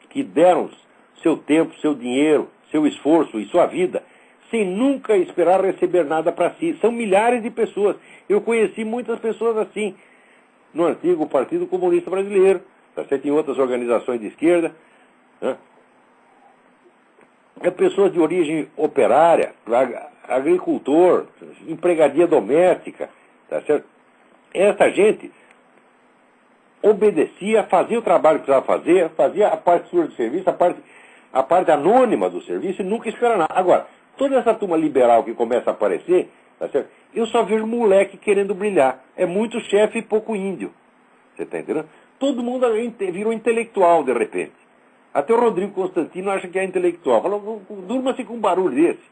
que deram seu tempo, seu dinheiro, seu esforço e sua vida sem nunca esperar receber nada para si. São milhares de pessoas. Eu conheci muitas pessoas assim, no antigo Partido Comunista Brasileiro, você tem outras organizações de esquerda, né? Pessoas de origem operária, agricultor, empregadia doméstica, tá certo? Essa gente obedecia, fazia o trabalho que precisava fazer, fazia a parte sua do serviço, a parte anônima do serviço e nunca espera nada. Agora, toda essa turma liberal que começa a aparecer, tá certo? Eu só vejo moleque querendo brilhar. É muito chefe e pouco índio. Você está entendendo? Todo mundo virou intelectual de repente. Até o Rodrigo Constantino acha que é intelectual. Falou, durma-se com um barulho desse.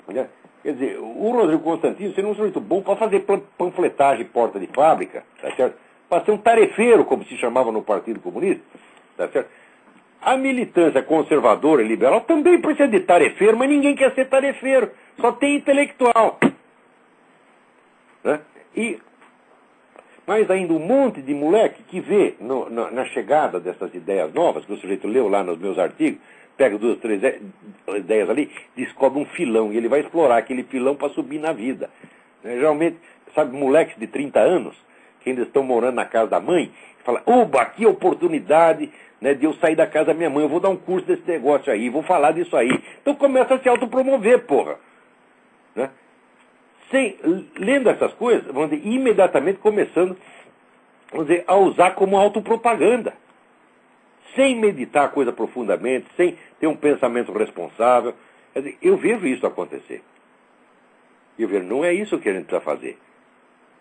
Né? Quer dizer, o Rodrigo Constantino seria um sujeito bom para fazer panfletagem porta de fábrica, tá certo? Para ser um tarefeiro, como se chamava no Partido Comunista, tá certo? A militância conservadora e liberal também precisa de tarefeiro, mas ninguém quer ser tarefeiro. Só tem intelectual. Né? Mas ainda um monte de moleque que vê na chegada dessas ideias novas, que o sujeito leu lá nos meus artigos, pega 2, 3 ideias ali, descobre um filão, e ele vai explorar aquele filão para subir na vida. Geralmente, sabe, moleques de 30 anos, que ainda estão morando na casa da mãe, e fala, oba, aqui é a oportunidade, né, de eu sair da casa da minha mãe, eu vou dar um curso desse negócio aí, vou falar disso aí. Então começa a se autopromover, porra. Né? Lendo essas coisas, vamos dizer, imediatamente começando, vamos dizer, a usar como autopropaganda. Sem meditar a coisa profundamente, sem ter um pensamento responsável. Quer dizer, eu vejo isso acontecer. Eu vejo, não é isso que a gente precisa fazer.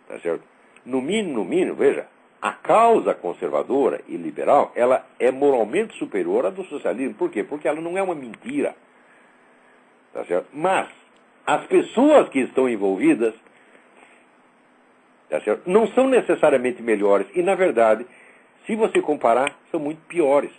Tá certo? No mínimo, veja, a causa conservadora e liberal, ela é moralmente superior à do socialismo. Por quê? Porque ela não é uma mentira. Tá certo? Mas as pessoas que estão envolvidas, tá certo, não são necessariamente melhores. E, na verdade, se você comparar, são muito piores.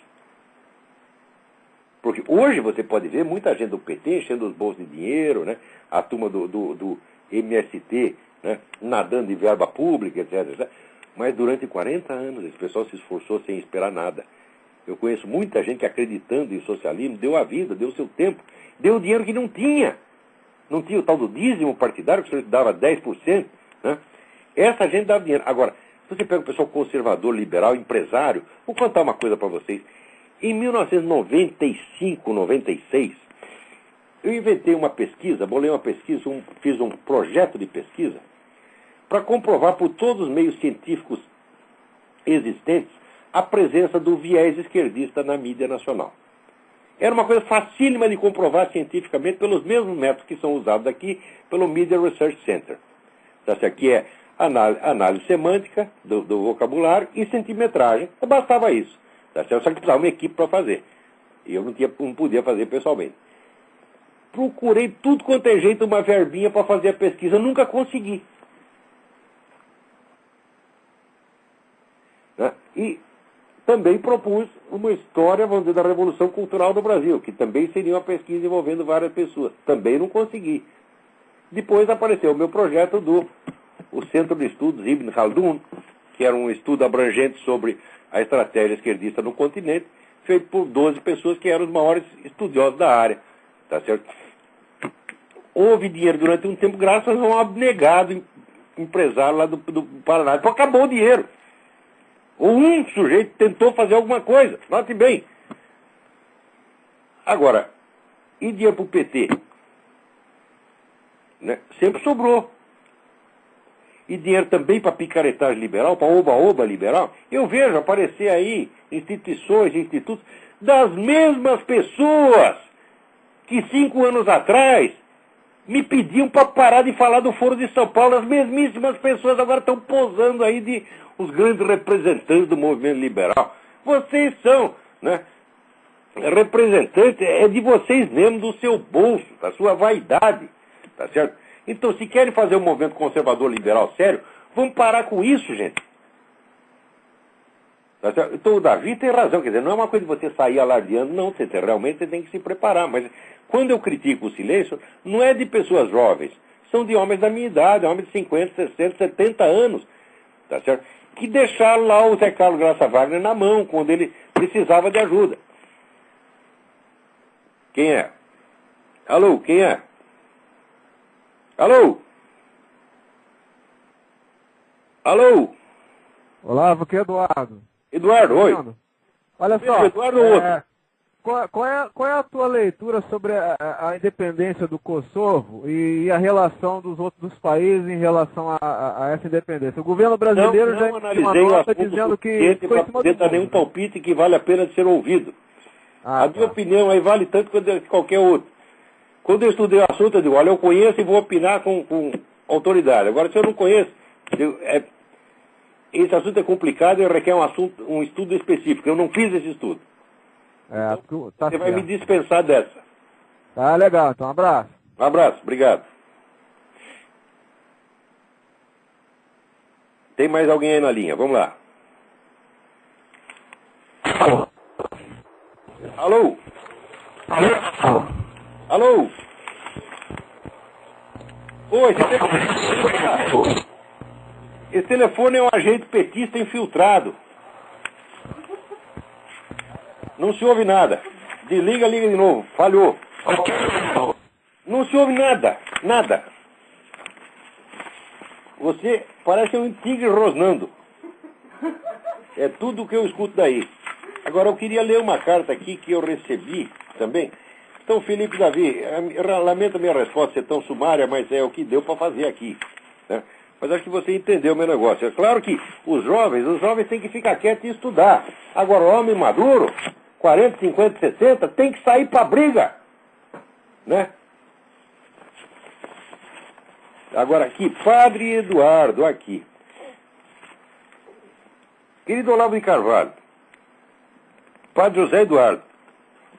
Porque hoje você pode ver muita gente do PT enchendo os bolsos de dinheiro, né? A turma do MST, né? Nadando em verba pública, etc, etc. Mas durante 40 anos esse pessoal se esforçou sem esperar nada. Eu conheço muita gente que, acreditando em socialismo, deu a vida, deu o seu tempo, deu dinheiro que não tinha. Não tinha o tal do dízimo partidário, que o senhor dava 10%. Né? Essa gente dava dinheiro. Agora, se você pega o pessoal conservador, liberal, empresário, vou contar uma coisa para vocês. Em 1995, 96, eu inventei uma pesquisa, bolei uma pesquisa, fiz um projeto de pesquisa para comprovar por todos os meios científicos existentes a presença do viés esquerdista na mídia nacional. Era uma coisa facílima de comprovar cientificamente pelos mesmos métodos que são usados aqui pelo Media Research Center. Tá certo? Que é análise semântica do vocabulário e centimetragem. Bastava isso. Tá certo? Só que precisava uma equipe para fazer. E eu não podia fazer pessoalmente. Procurei tudo quanto é jeito, uma verbinha para fazer a pesquisa. Nunca consegui. Né? E também propus uma história, vamos dizer, da Revolução Cultural do Brasil, que também seria uma pesquisa envolvendo várias pessoas. Também não consegui. Depois apareceu o meu projeto o Centro de Estudos Ibn Khaldun, que era um estudo abrangente sobre a estratégia esquerdista no continente, feito por 12 pessoas que eram os maiores estudiosos da área. Tá certo? Houve dinheiro durante um tempo graças a um abnegado empresário lá do Paraná. Então acabou o dinheiro. Ou um sujeito tentou fazer alguma coisa. Note bem. Agora, e dinheiro para o PT? Né? Sempre sobrou. E dinheiro também para picaretagem liberal, para oba-oba liberal. Eu vejo aparecer aí instituições, institutos, das mesmas pessoas que 5 anos atrás me pediam para parar de falar do Foro de São Paulo. As mesmíssimas pessoas agora estão posando aí de os grandes representantes do movimento liberal. Vocês são, né, representantes, é de vocês mesmos, do seu bolso, da sua vaidade, tá certo? Então, se querem fazer um movimento conservador liberal sério, vamos parar com isso, gente. Tá certo? Então, o Davi tem razão, quer dizer, não é uma coisa de você sair alardeando, não, realmente você tem que se preparar, mas quando eu critico o silêncio, não é de pessoas jovens, são de homens da minha idade, homens de 50, 60, 70 anos, tá certo? Que deixaram lá o Zé Carlos Graça Wagner na mão, quando ele precisava de ajuda. Quem é? Alô, quem é? Alô? Alô? Olá, aqui é Eduardo. Eduardo, oi. Olha só, Eduardo ou outro? qual é a tua leitura sobre a independência do Kosovo e a relação dos outros países em relação a essa independência? O governo brasileiro já emitiu uma nota dizendo que para poder dar nenhum palpite que vale a pena de ser ouvido. A minha opinião aí vale tanto quanto qualquer outro. Quando eu estudei o assunto, eu digo, olha, eu conheço e vou opinar com autoridade. Agora, se eu não conheço, esse assunto é complicado e requer um estudo específico. Eu não fiz esse estudo. Então, tá você vai me dispensar dessa. Tá legal, então um abraço. Um abraço, obrigado. Tem mais alguém aí na linha, vamos lá. Alô? Alô? Alô? Oi, esse telefone é um agente petista infiltrado. Não se ouve nada. Desliga, liga de novo. Falhou. Não se ouve nada. Nada. Você parece um tigre rosnando. É tudo o que eu escuto daí. Agora, eu queria ler uma carta aqui que eu recebi também. Então, Felipe Davi, lamento a minha resposta ser tão sumária, mas é o que deu para fazer aqui, né? Mas acho que você entendeu o meu negócio. É claro que os jovens têm que ficar quietos e estudar. Agora, o homem maduro, 40, 50, 60, tem que sair para briga, né? Agora aqui, Padre Eduardo, aqui. Querido Olavo de Carvalho, Padre José Eduardo,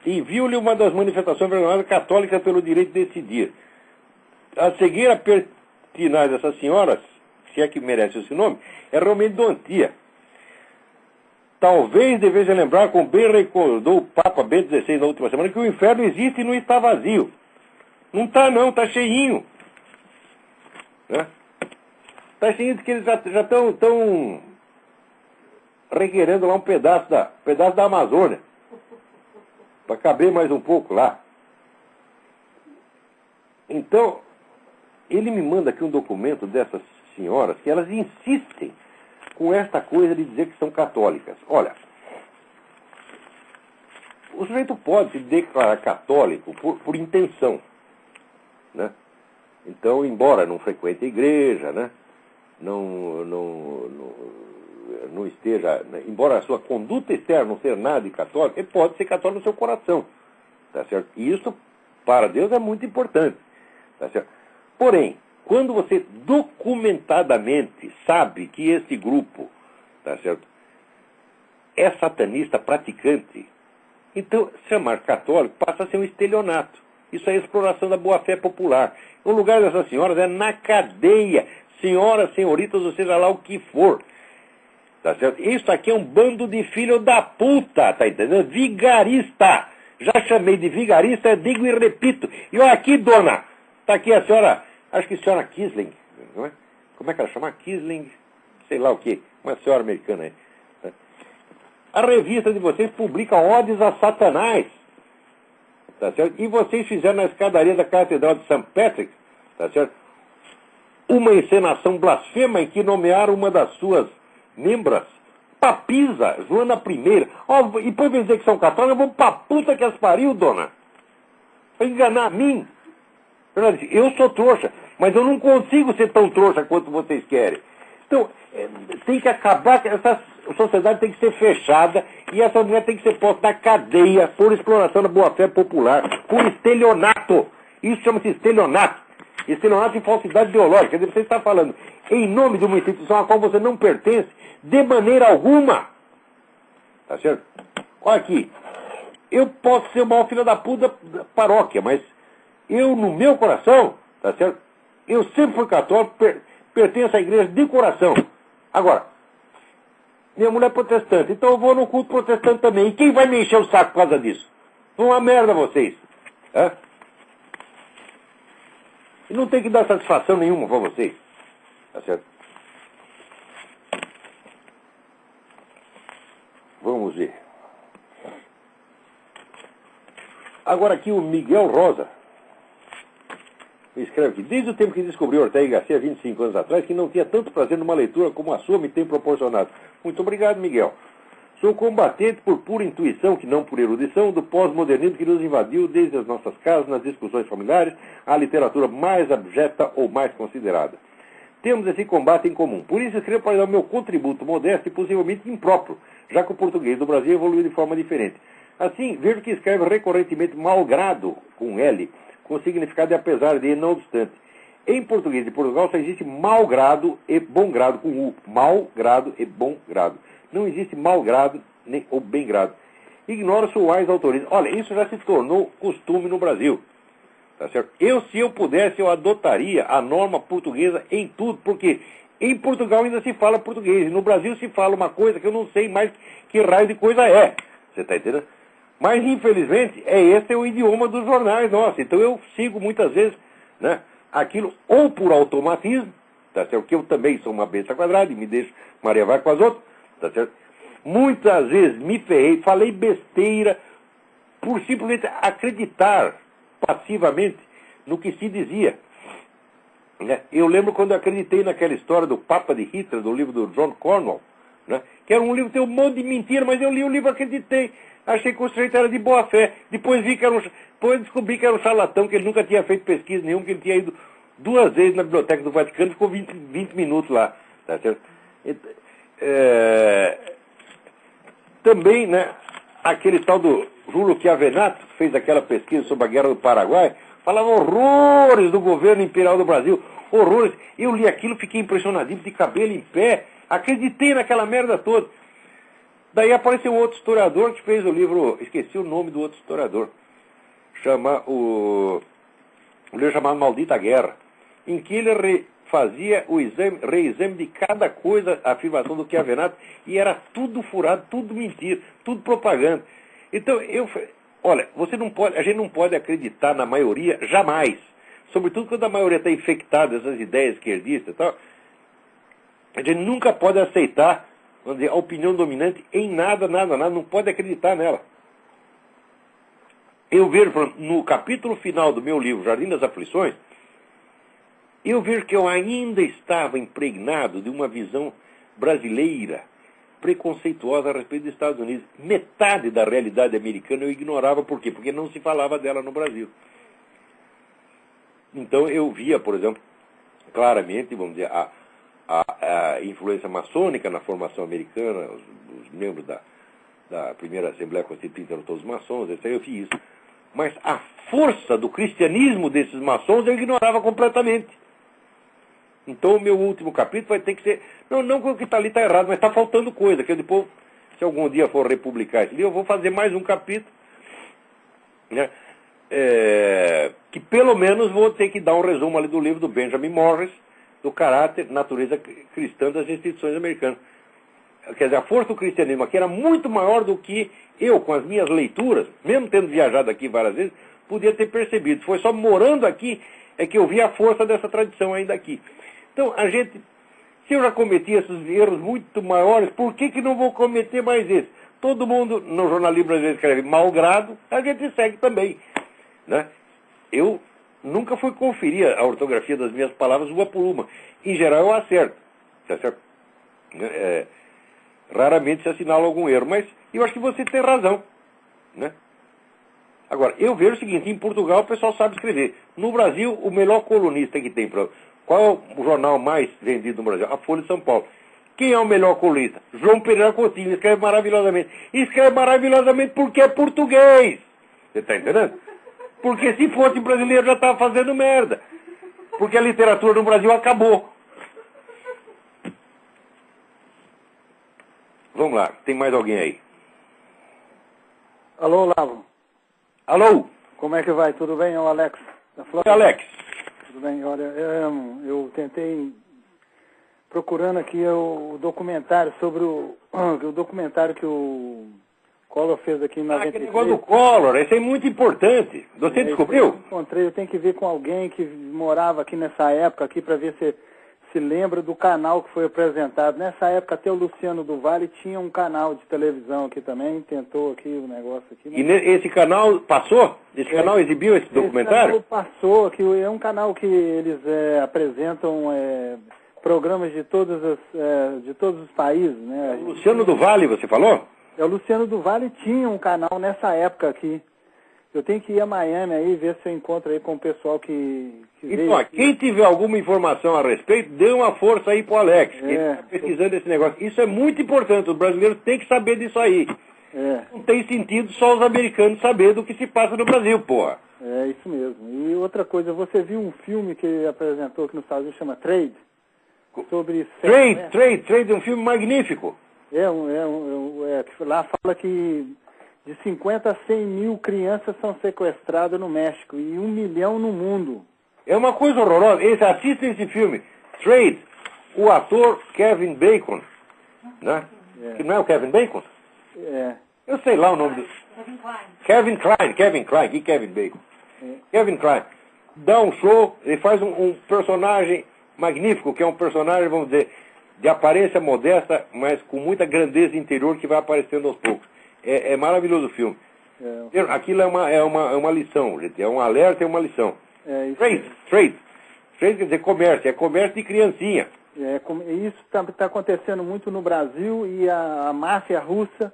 envio-lhe uma das manifestações vergonhosas católicas pelo direito de decidir. A cegueira pertinaz dessas senhoras, se é que merece esse nome, é realmente doentia. Talvez devesse lembrar, como bem recordou o Papa Bento XVI na última semana, que o inferno existe e não está vazio. Não está não, está cheinho. Né? Está cheinho de que eles já estão requerendo lá um pedaço da Amazônia. Para caber mais um pouco lá. Então, ele me manda aqui um documento dessas senhoras que elas insistem com esta coisa de dizer que são católicas. Olha, o sujeito pode se declarar católico por intenção, né? Então, embora não frequente a igreja, né? Não esteja, embora a sua conduta externa não seja nada de católico, ele pode ser católico no seu coração, tá certo? E isso, para Deus, é muito importante, tá certo? Porém, quando você documentadamente sabe que esse grupo, tá certo, é satanista praticante, então chamar católico passa a ser um estelionato. Isso é exploração da boa-fé popular. O lugar dessas senhoras é na cadeia. Senhoras, senhoritas, ou seja lá o que for. Tá certo? Isso aqui é um bando de filho da puta, tá entendendo? Vigarista. Já chamei de vigarista, digo e repito. E olha aqui, dona, tá aqui a senhora, acho que a senhora Kisling, não é? Como é que ela chama? Kisling, sei lá o quê, uma senhora americana aí. A revista de vocês publica odes a Satanás, tá certo? E vocês fizeram na escadaria da Catedral de St. Patrick, tá certo? Uma encenação blasfema em que nomearam uma das suas membras, Papisa, Joana I. Oh, e depois vem dizer que são católicos, eu vou pra puta que as pariu, dona. Vai enganar a mim. Ela disse, eu sou trouxa, mas eu não consigo ser tão trouxa quanto vocês querem. Então, tem que acabar, essa sociedade tem que ser fechada e essa mulher tem que ser posta na cadeia por exploração da boa-fé popular, por estelionato. Isso chama-se estelionato. Estelionato e falsidade ideológica. Quer dizer, você está falando em nome de uma instituição a qual você não pertence de maneira alguma. Tá certo? Olha aqui. Eu posso ser o maior filho da puta da paróquia, mas eu, no meu coração, tá certo? Eu sempre fui católico, pertenço à igreja de coração. Agora, minha mulher é protestante, então eu vou no culto protestante também. E quem vai me encher o saco por causa disso? Uma merda vocês. Hã? E não tem que dar satisfação nenhuma para vocês. Tá certo? Vamos ver. Agora aqui o Miguel Rosa me escreve aqui. Desde o tempo que descobri Ortega y Gasset, 25 anos atrás, que não tinha tanto prazer numa leitura como a sua me tem proporcionado. Muito obrigado, Miguel. Sou combatente por pura intuição, que não por erudição, do pós-modernismo que nos invadiu desde as nossas casas, nas discussões familiares, a literatura mais abjeta ou mais considerada. Temos esse combate em comum. Por isso escrevo para dar o meu contributo modesto e possivelmente impróprio, já que o português do Brasil evoluiu de forma diferente. Assim, vejo que escreve recorrentemente malgrado, com L, com o significado de apesar de, não obstante. Em português de Portugal só existe mau grado e bom grado, com U. Mau grado e bom grado. Não existe mau grado nem ou bem grado. Ignoro-se o AIS autoriza. Olha, isso já se tornou costume no Brasil. Tá certo? Se eu pudesse, eu adotaria a norma portuguesa em tudo, porque em Portugal ainda se fala português, e no Brasil se fala uma coisa que eu não sei mais que raio de coisa é. Você está entendendo? Mas, infelizmente, esse é o idioma dos jornais nossos. Então eu sigo muitas vezes, né, aquilo ou por automatismo, tá certo? Que eu também sou uma besta quadrada e me deixo Maria vai com as outras, tá certo? Muitas vezes me ferrei, falei besteira por simplesmente acreditar passivamente no que se dizia. Né? Eu lembro quando eu acreditei naquela história do Papa de Hitler, do livro do John Cornwell, né? Que era um livro que tem um monte de mentira, mas eu li o livro e acreditei. Achei que o sujeito era de boa fé. Depois descobri que era um charlatão, que ele nunca tinha feito pesquisa nenhuma, que ele tinha ido 2 vezes na biblioteca do Vaticano e ficou 20 minutos lá. Tá certo? Também, né, aquele tal do Júlio Chiavenato, que fez aquela pesquisa sobre a Guerra do Paraguai, falava horrores do governo imperial do Brasil, horrores. Eu li aquilo, fiquei impressionadinho, de cabelo em pé, acreditei naquela merda toda. Daí apareceu outro historiador que fez o livro, esqueci o nome do outro historiador, o livro chamado Maldita Guerra, em que ele fazia o reexame de cada coisa, a afirmação do Chiavenato, e era tudo furado, tudo mentira, tudo propaganda. Então, olha, a gente não pode acreditar na maioria jamais, sobretudo quando a maioria está infectada dessas ideias esquerdistas e tal. A gente nunca pode aceitar, vamos dizer, a opinião dominante em nada, não pode acreditar nela. Eu vejo, no capítulo final do meu livro, Jardim das Aflições, eu vejo que eu ainda estava impregnado de uma visão brasileira, preconceituosa a respeito dos Estados Unidos. Metade da realidade americana eu ignorava. Por quê? Porque não se falava dela no Brasil. Então eu via, por exemplo, claramente, vamos dizer, a influência maçônica na formação americana, os membros da primeira Assembleia Constituinte eram todos maçons, etc. Eu vi isso. Mas a força do cristianismo desses maçons eu ignorava completamente. Então o meu último capítulo vai ter que ser... Não que o que está ali está errado, mas está faltando coisa, que depois, se algum dia for republicar esse livro, eu vou fazer mais um capítulo, né? Que pelo menos vou ter que dar um resumo ali do livro do Benjamin Morris, do caráter, natureza cristã das instituições americanas. Quer dizer, a força do cristianismo aqui era muito maior do que eu, com as minhas leituras, mesmo tendo viajado aqui várias vezes, podia ter percebido. Foi só morando aqui é que eu vi a força dessa tradição ainda aqui. Então, se eu já cometi esses erros muito maiores, por que não vou cometer mais esses? Todo mundo no jornalismo brasileiro escreve malgrado, a gente segue também, né? Eu nunca fui conferir a ortografia das minhas palavras uma por uma. Em geral eu acerto, tá certo? Raramente se assinala algum erro, mas eu acho que você tem razão, né? Agora, eu vejo o seguinte, em Portugal o pessoal sabe escrever. No Brasil, o melhor colunista que tem, qual é o jornal mais vendido no Brasil? A Folha de São Paulo. Quem é o melhor colunista? João Pereira Coutinho, escreve maravilhosamente. Escreve maravilhosamente porque é português. Você está entendendo? Porque se fosse brasileiro já estava fazendo merda. Porque a literatura no Brasil acabou. Vamos lá, tem mais alguém aí? Alô, Lavo. Alô? Como é que vai? Tudo bem? É o Alex da Flórida. Alex. Tudo bem? Olha, eu tentei procurando aqui o documentário sobre o documentário que o Collor fez aqui em 93. Aquele negócio do Collor, esse é muito importante. Você descobriu? Eu tenho que ver com alguém que morava aqui nessa época aqui para ver se lembra do canal que foi apresentado. Nessa época até o Luciano do Vale tinha um canal de televisão aqui também, tentou aqui o negócio aqui. E esse canal passou? Esse canal exibiu esse documentário? Esse canal passou, aqui é um canal que eles apresentam programas de todos os países, né? O Luciano do Vale, você falou? O Luciano do Vale tinha um canal nessa época aqui. Eu tenho que ir a Miami aí, ver se eu encontro aí com o pessoal que então, veio. Quem tiver alguma informação a respeito, dê uma força aí pro Alex, que ele está pesquisando esse negócio. Isso é muito importante, os brasileiros têm que saber disso aí. Não tem sentido só os americanos saber do que se passa no Brasil, porra. É, isso mesmo. E outra coisa, você viu um filme que ele apresentou aqui nos Estados Unidos, chama Trade? Sobre Trade é um filme magnífico. Lá fala que de 50 a 100 mil crianças são sequestradas no México e 1 milhão no mundo. É uma coisa horrorosa. Assistem esse filme. Trade. O ator Kevin Bacon, né? Que não é o Kevin Bacon? Eu sei lá o nome do... Kevin Kline. Que Kevin Bacon? Kevin Kline. Dá um show, ele faz um personagem magnífico, que é um personagem, vamos dizer, de aparência modesta, mas com muita grandeza interior que vai aparecendo aos poucos. É maravilhoso o filme. Aquilo é uma lição, gente. É um alerta e uma lição. Trade. Quer dizer, comércio, é comércio de criancinha. Isso está acontecendo muito no Brasil e a máfia russa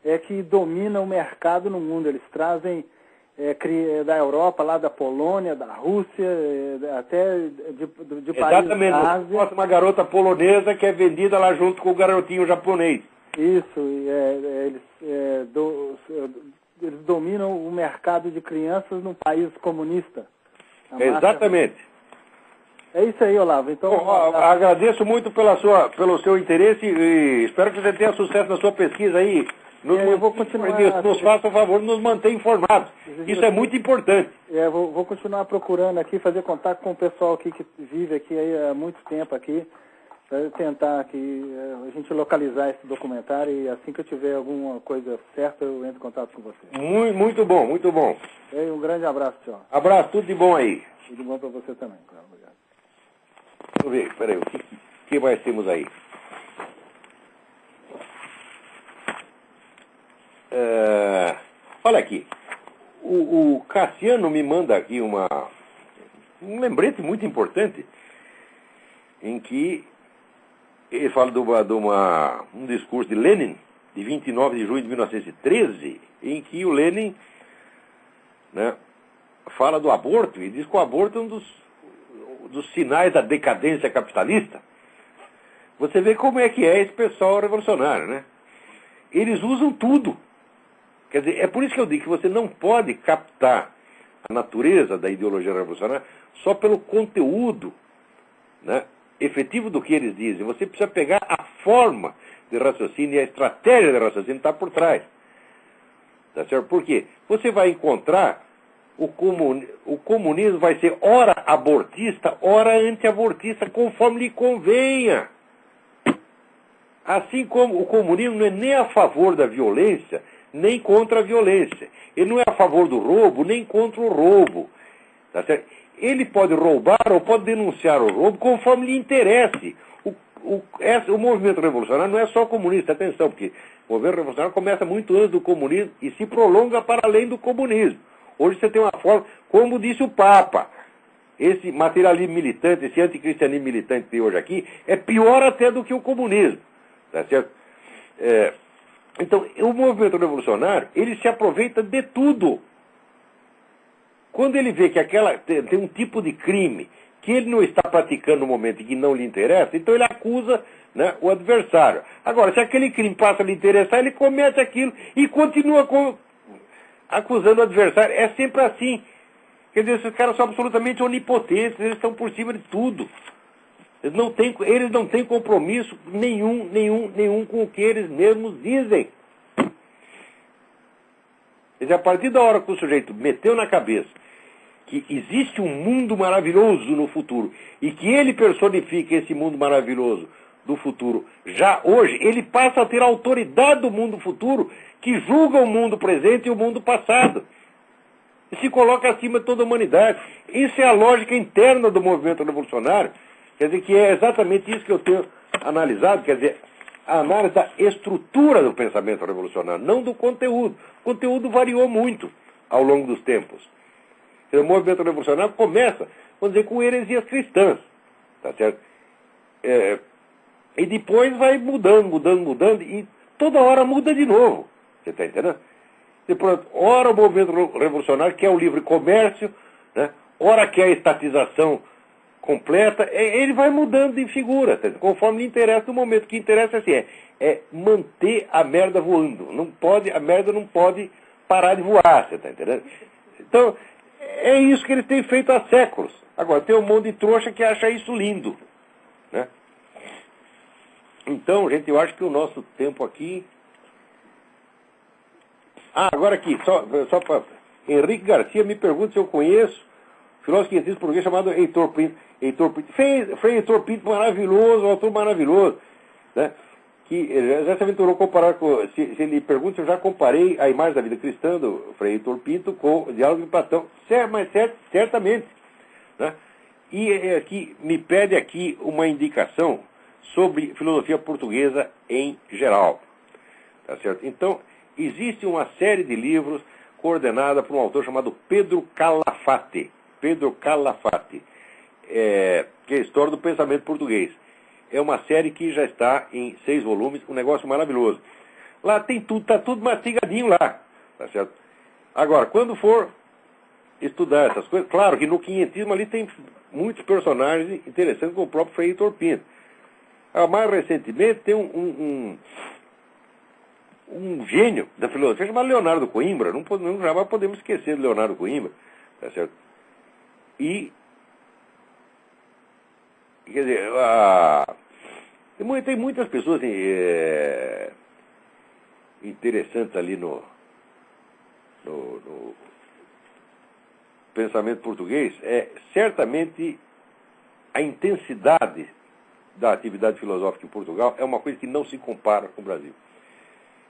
é que domina o mercado no mundo. Eles trazem da Europa, lá da Polônia, da Rússia, até de países da Ásia. Exatamente, uma garota polonesa que é vendida lá junto com o garotinho japonês. Isso, eles dominam o mercado de crianças num país comunista. Exatamente. É isso aí, Olavo. Então, agradeço muito pelo seu interesse e espero que você tenha sucesso na sua pesquisa aí. Eu vou continuar. Nos faça o favor de nos manter informados. Isso é muito importante. Vou continuar procurando aqui, fazer contato com o pessoal aqui que vive aqui aí há muito tempo aqui, para tentar aqui a gente localizar esse documentário e assim que eu tiver alguma coisa certa eu entro em contato com você. Muito bom, muito bom. Um grande abraço, senhor. Abraço, tudo de bom aí. Tudo bom para você também, claro. Obrigado. Deixa eu ver, peraí, o que mais temos aí? Olha aqui, o Cassiano me manda aqui um lembrete muito importante, em que ele fala de um discurso de Lenin, de 29 de junho de 1913, em que o Lenin, né, fala do aborto, e diz que o aborto é um dos sinais da decadência capitalista. Você vê como é que é esse pessoal revolucionário, né? Eles usam tudo. Quer dizer, é por isso que eu digo que você não pode captar a natureza da ideologia revolucionária só pelo conteúdo, né, efetivo do que eles dizem. Você precisa pegar a forma de raciocínio e a estratégia de raciocínio que está por trás. Tá certo? Por quê? Você vai encontrar o comunismo vai ser ora abortista, ora anti-abortista, conforme lhe convenha. Assim como o comunismo não é nem a favor da violência, nem contra a violência. Ele não é a favor do roubo, nem contra o roubo. Tá certo? Ele pode roubar ou pode denunciar o roubo conforme lhe interesse. O movimento revolucionário não é só comunista, atenção, porque o movimento revolucionário começa muito antes do comunismo e se prolonga para além do comunismo. Hoje você tem uma forma, como disse o Papa, esse materialismo militante, esse anticristianismo militante que tem hoje aqui, é pior até do que o comunismo. Tá certo? Então, o movimento revolucionário, ele se aproveita de tudo. Quando ele vê que tem um tipo de crime que ele não está praticando no momento em que não lhe interessa, então ele acusa, né, o adversário. Agora, se aquele crime passa a lhe interessar, ele comete aquilo e continua acusando o adversário. É sempre assim. Quer dizer, esses caras são absolutamente onipotentes, eles estão por cima de tudo. Eles não têm compromisso nenhum com o que eles mesmos dizem. Quer dizer, a partir da hora que o sujeito meteu na cabeça que existe um mundo maravilhoso no futuro e que ele personifica esse mundo maravilhoso do futuro já hoje, ele passa a ter a autoridade do mundo futuro que julga o mundo presente e o mundo passado. E se coloca acima de toda a humanidade. Isso é a lógica interna do movimento revolucionário. Quer dizer, que é exatamente isso que eu tenho analisado, quer dizer, a análise da estrutura do pensamento revolucionário, não do conteúdo. O conteúdo variou muito ao longo dos tempos. O movimento revolucionário começa, vamos dizer, com heresias cristãs, tá certo? E depois vai mudando, e toda hora muda de novo. Você está entendendo? E pronto, ora o movimento revolucionário quer o livre comércio, né? Ora quer a estatização completa, ele vai mudando de figura, tá? Conforme lhe interessa no momento. O que interessa assim, é manter a merda voando. A merda não pode parar de voar, você está entendendo? Então, é isso que eles têm feito há séculos. Agora, tem um monte de trouxa que acha isso lindo, né? Então, gente, eu acho que o nosso tempo aqui... agora aqui, só para... Henrique Garcia me pergunta se eu conheço filósofo cientista português chamado Heitor Pinto. Frei Heitor Pinto, maravilhoso, um autor maravilhoso, né? Que já se aventurou a comparar com... Se ele pergunta se eu já comparei a imagem da vida cristã do Frei Heitor Pinto com o diálogo de Platão. Mas certamente, né? E aqui, me pede aqui uma indicação sobre filosofia portuguesa em geral. Tá certo? Então, existe uma série de livros coordenada por um autor chamado Pedro Calafate. Pedro Calafate. que é a história do pensamento português. É uma série que já está em 6 volumes, um negócio maravilhoso. Lá tem tudo, tá tudo mastigadinho lá, tá certo? Agora, quando for estudar essas coisas, claro que no quinhentismo ali tem muitos personagens interessantes, como o próprio Frei Heitor Pinto. Mais recentemente tem um gênio da filosofia chamado Leonardo Coimbra. Não jamais podemos esquecer de Leonardo Coimbra, tá certo? E, quer dizer, tem muitas pessoas interessantes ali no pensamento português. Certamente a intensidade da atividade filosófica em Portugal é uma coisa que não se compara com o Brasil.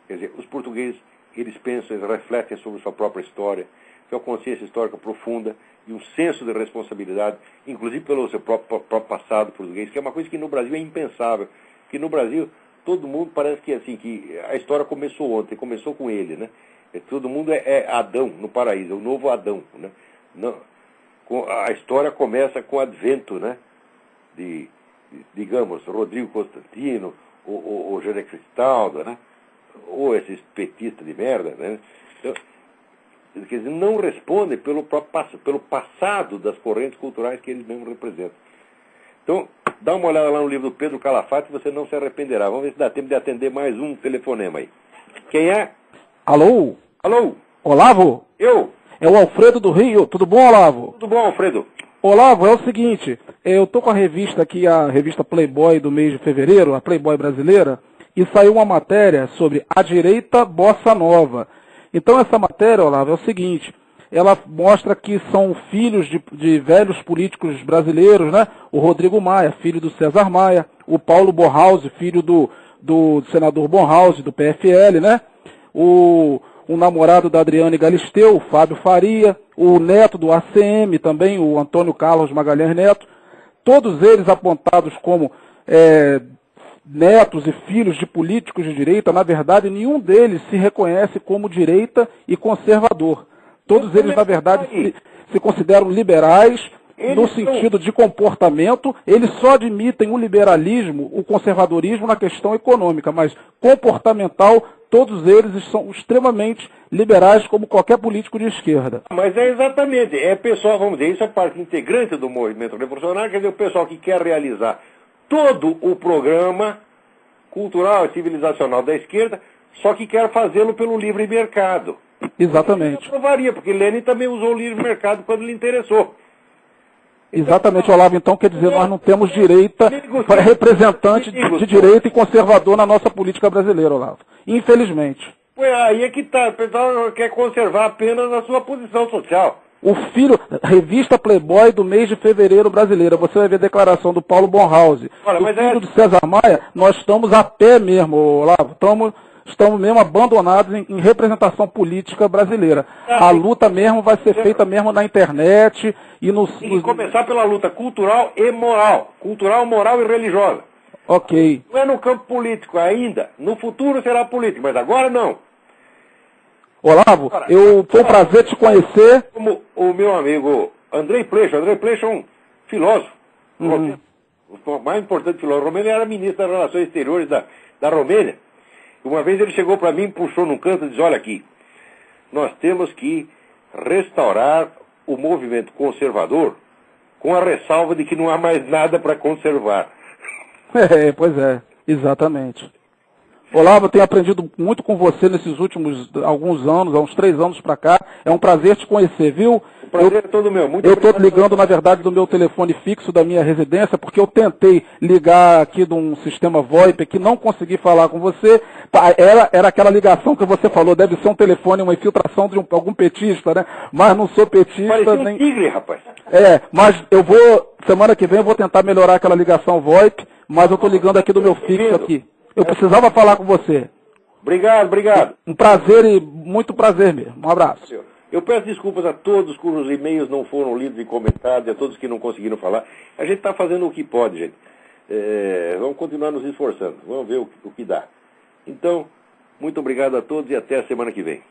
Quer dizer, os portugueses, eles pensam, eles refletem sobre sua própria história, têm uma consciência histórica profunda e um senso de responsabilidade, inclusive pelo seu próprio passado português, que é uma coisa que no Brasil é impensável. Que no Brasil, todo mundo parece que assim, que a história começou ontem, começou com ele, né? Todo mundo é Adão no paraíso, é o novo Adão, né? A história começa com o advento, né? Digamos, Rodrigo Constantino, o José Cristaldo, né? Ou esses petistas de merda, né? Então, quer dizer, não respondem pelo passado das correntes culturais que eles mesmos representam. Então, dá uma olhada lá no livro do Pedro Calafate e você não se arrependerá. Vamos ver se dá tempo de atender mais um telefonema aí. Quem é? Alô? Alô? Olavo? Eu? É o Alfredo do Rio. Tudo bom, Olavo? Tudo bom, Alfredo? Olavo, é o seguinte, eu tô com a revista aqui, a revista Playboy do mês de fevereiro, a Playboy brasileira, e saiu uma matéria sobre a direita bossa nova. Então essa matéria, Olavo, é o seguinte, ela mostra que são filhos de velhos políticos brasileiros, né? O Rodrigo Maia, filho do César Maia, o Paulo Bornhausen, filho do senador Bornhausen, do PFL, né? O namorado da Adriane Galisteu, o Fábio Faria, o neto do ACM também, o Antônio Carlos Magalhães Neto, todos eles apontados como netos e filhos de políticos de direita. Na verdade, nenhum deles se reconhece como direita e conservador. Todos eles, na verdade, se consideram liberais, no sentido de comportamento. Eles só admitem o liberalismo, o conservadorismo na questão econômica, mas comportamental, todos eles são extremamente liberais, como qualquer político de esquerda. Mas é exatamente, pessoal, vamos dizer, isso é parte integrante do movimento revolucionário, quer dizer, o pessoal que quer realizar todo o programa cultural e civilizacional da esquerda, só que quer fazê-lo pelo livre mercado. Exatamente. Eu aprovaria, porque Lenin também usou o livre mercado quando lhe interessou. Exatamente, Olavo. Então, quer dizer, nós não temos direita, representante de direita e conservador na nossa política brasileira, Olavo. Infelizmente. Aí é que tá, o pessoal quer conservar apenas a sua posição social. O filho, revista Playboy do mês de fevereiro brasileira, você vai ver a declaração do Paulo Bornhausen. O filho do César Maia, nós estamos a pé mesmo, Olavo. Estamos mesmo abandonados em representação política brasileira. A luta mesmo vai ser feita mesmo na internet e nos... Tem que começar pela luta cultural e moral. Cultural, moral e religiosa. Ok. Não é no campo político ainda. No futuro será político, mas agora não. Olavo, foi um prazer te conhecer. Como o meu amigo Andrei Pleixo. Andrei Pleixo é um filósofo. O mais importante filósofo romeno. Ele era ministro das Relações Exteriores da Romênia. Uma vez ele chegou para mim, puxou num canto e disse: olha aqui, nós temos que restaurar o movimento conservador com a ressalva de que não há mais nada para conservar. Pois é, exatamente. Olavo, eu tenho aprendido muito com você nesses últimos alguns anos, há uns 3 anos para cá. É um prazer te conhecer, viu? O prazer é todo meu. Muito eu estou ligando, na verdade, do meu telefone fixo da minha residência, porque eu tentei ligar aqui de um sistema VoIP que não consegui falar com você. Era aquela ligação que você falou, deve ser um telefone, uma infiltração de algum petista, né? Mas não sou petista. Parecia um tigre, rapaz. Mas semana que vem eu vou tentar melhorar aquela ligação VoIP, mas eu estou ligando aqui do meu fixo aqui. Eu precisava falar com você. Obrigado. Um prazer e muito prazer mesmo. Um abraço. Eu peço desculpas a todos cujos e-mails não foram lidos e comentados, e a todos que não conseguiram falar. A gente está fazendo o que pode, gente. Vamos continuar nos esforçando. Vamos ver o que dá. Então, muito obrigado a todos e até a semana que vem.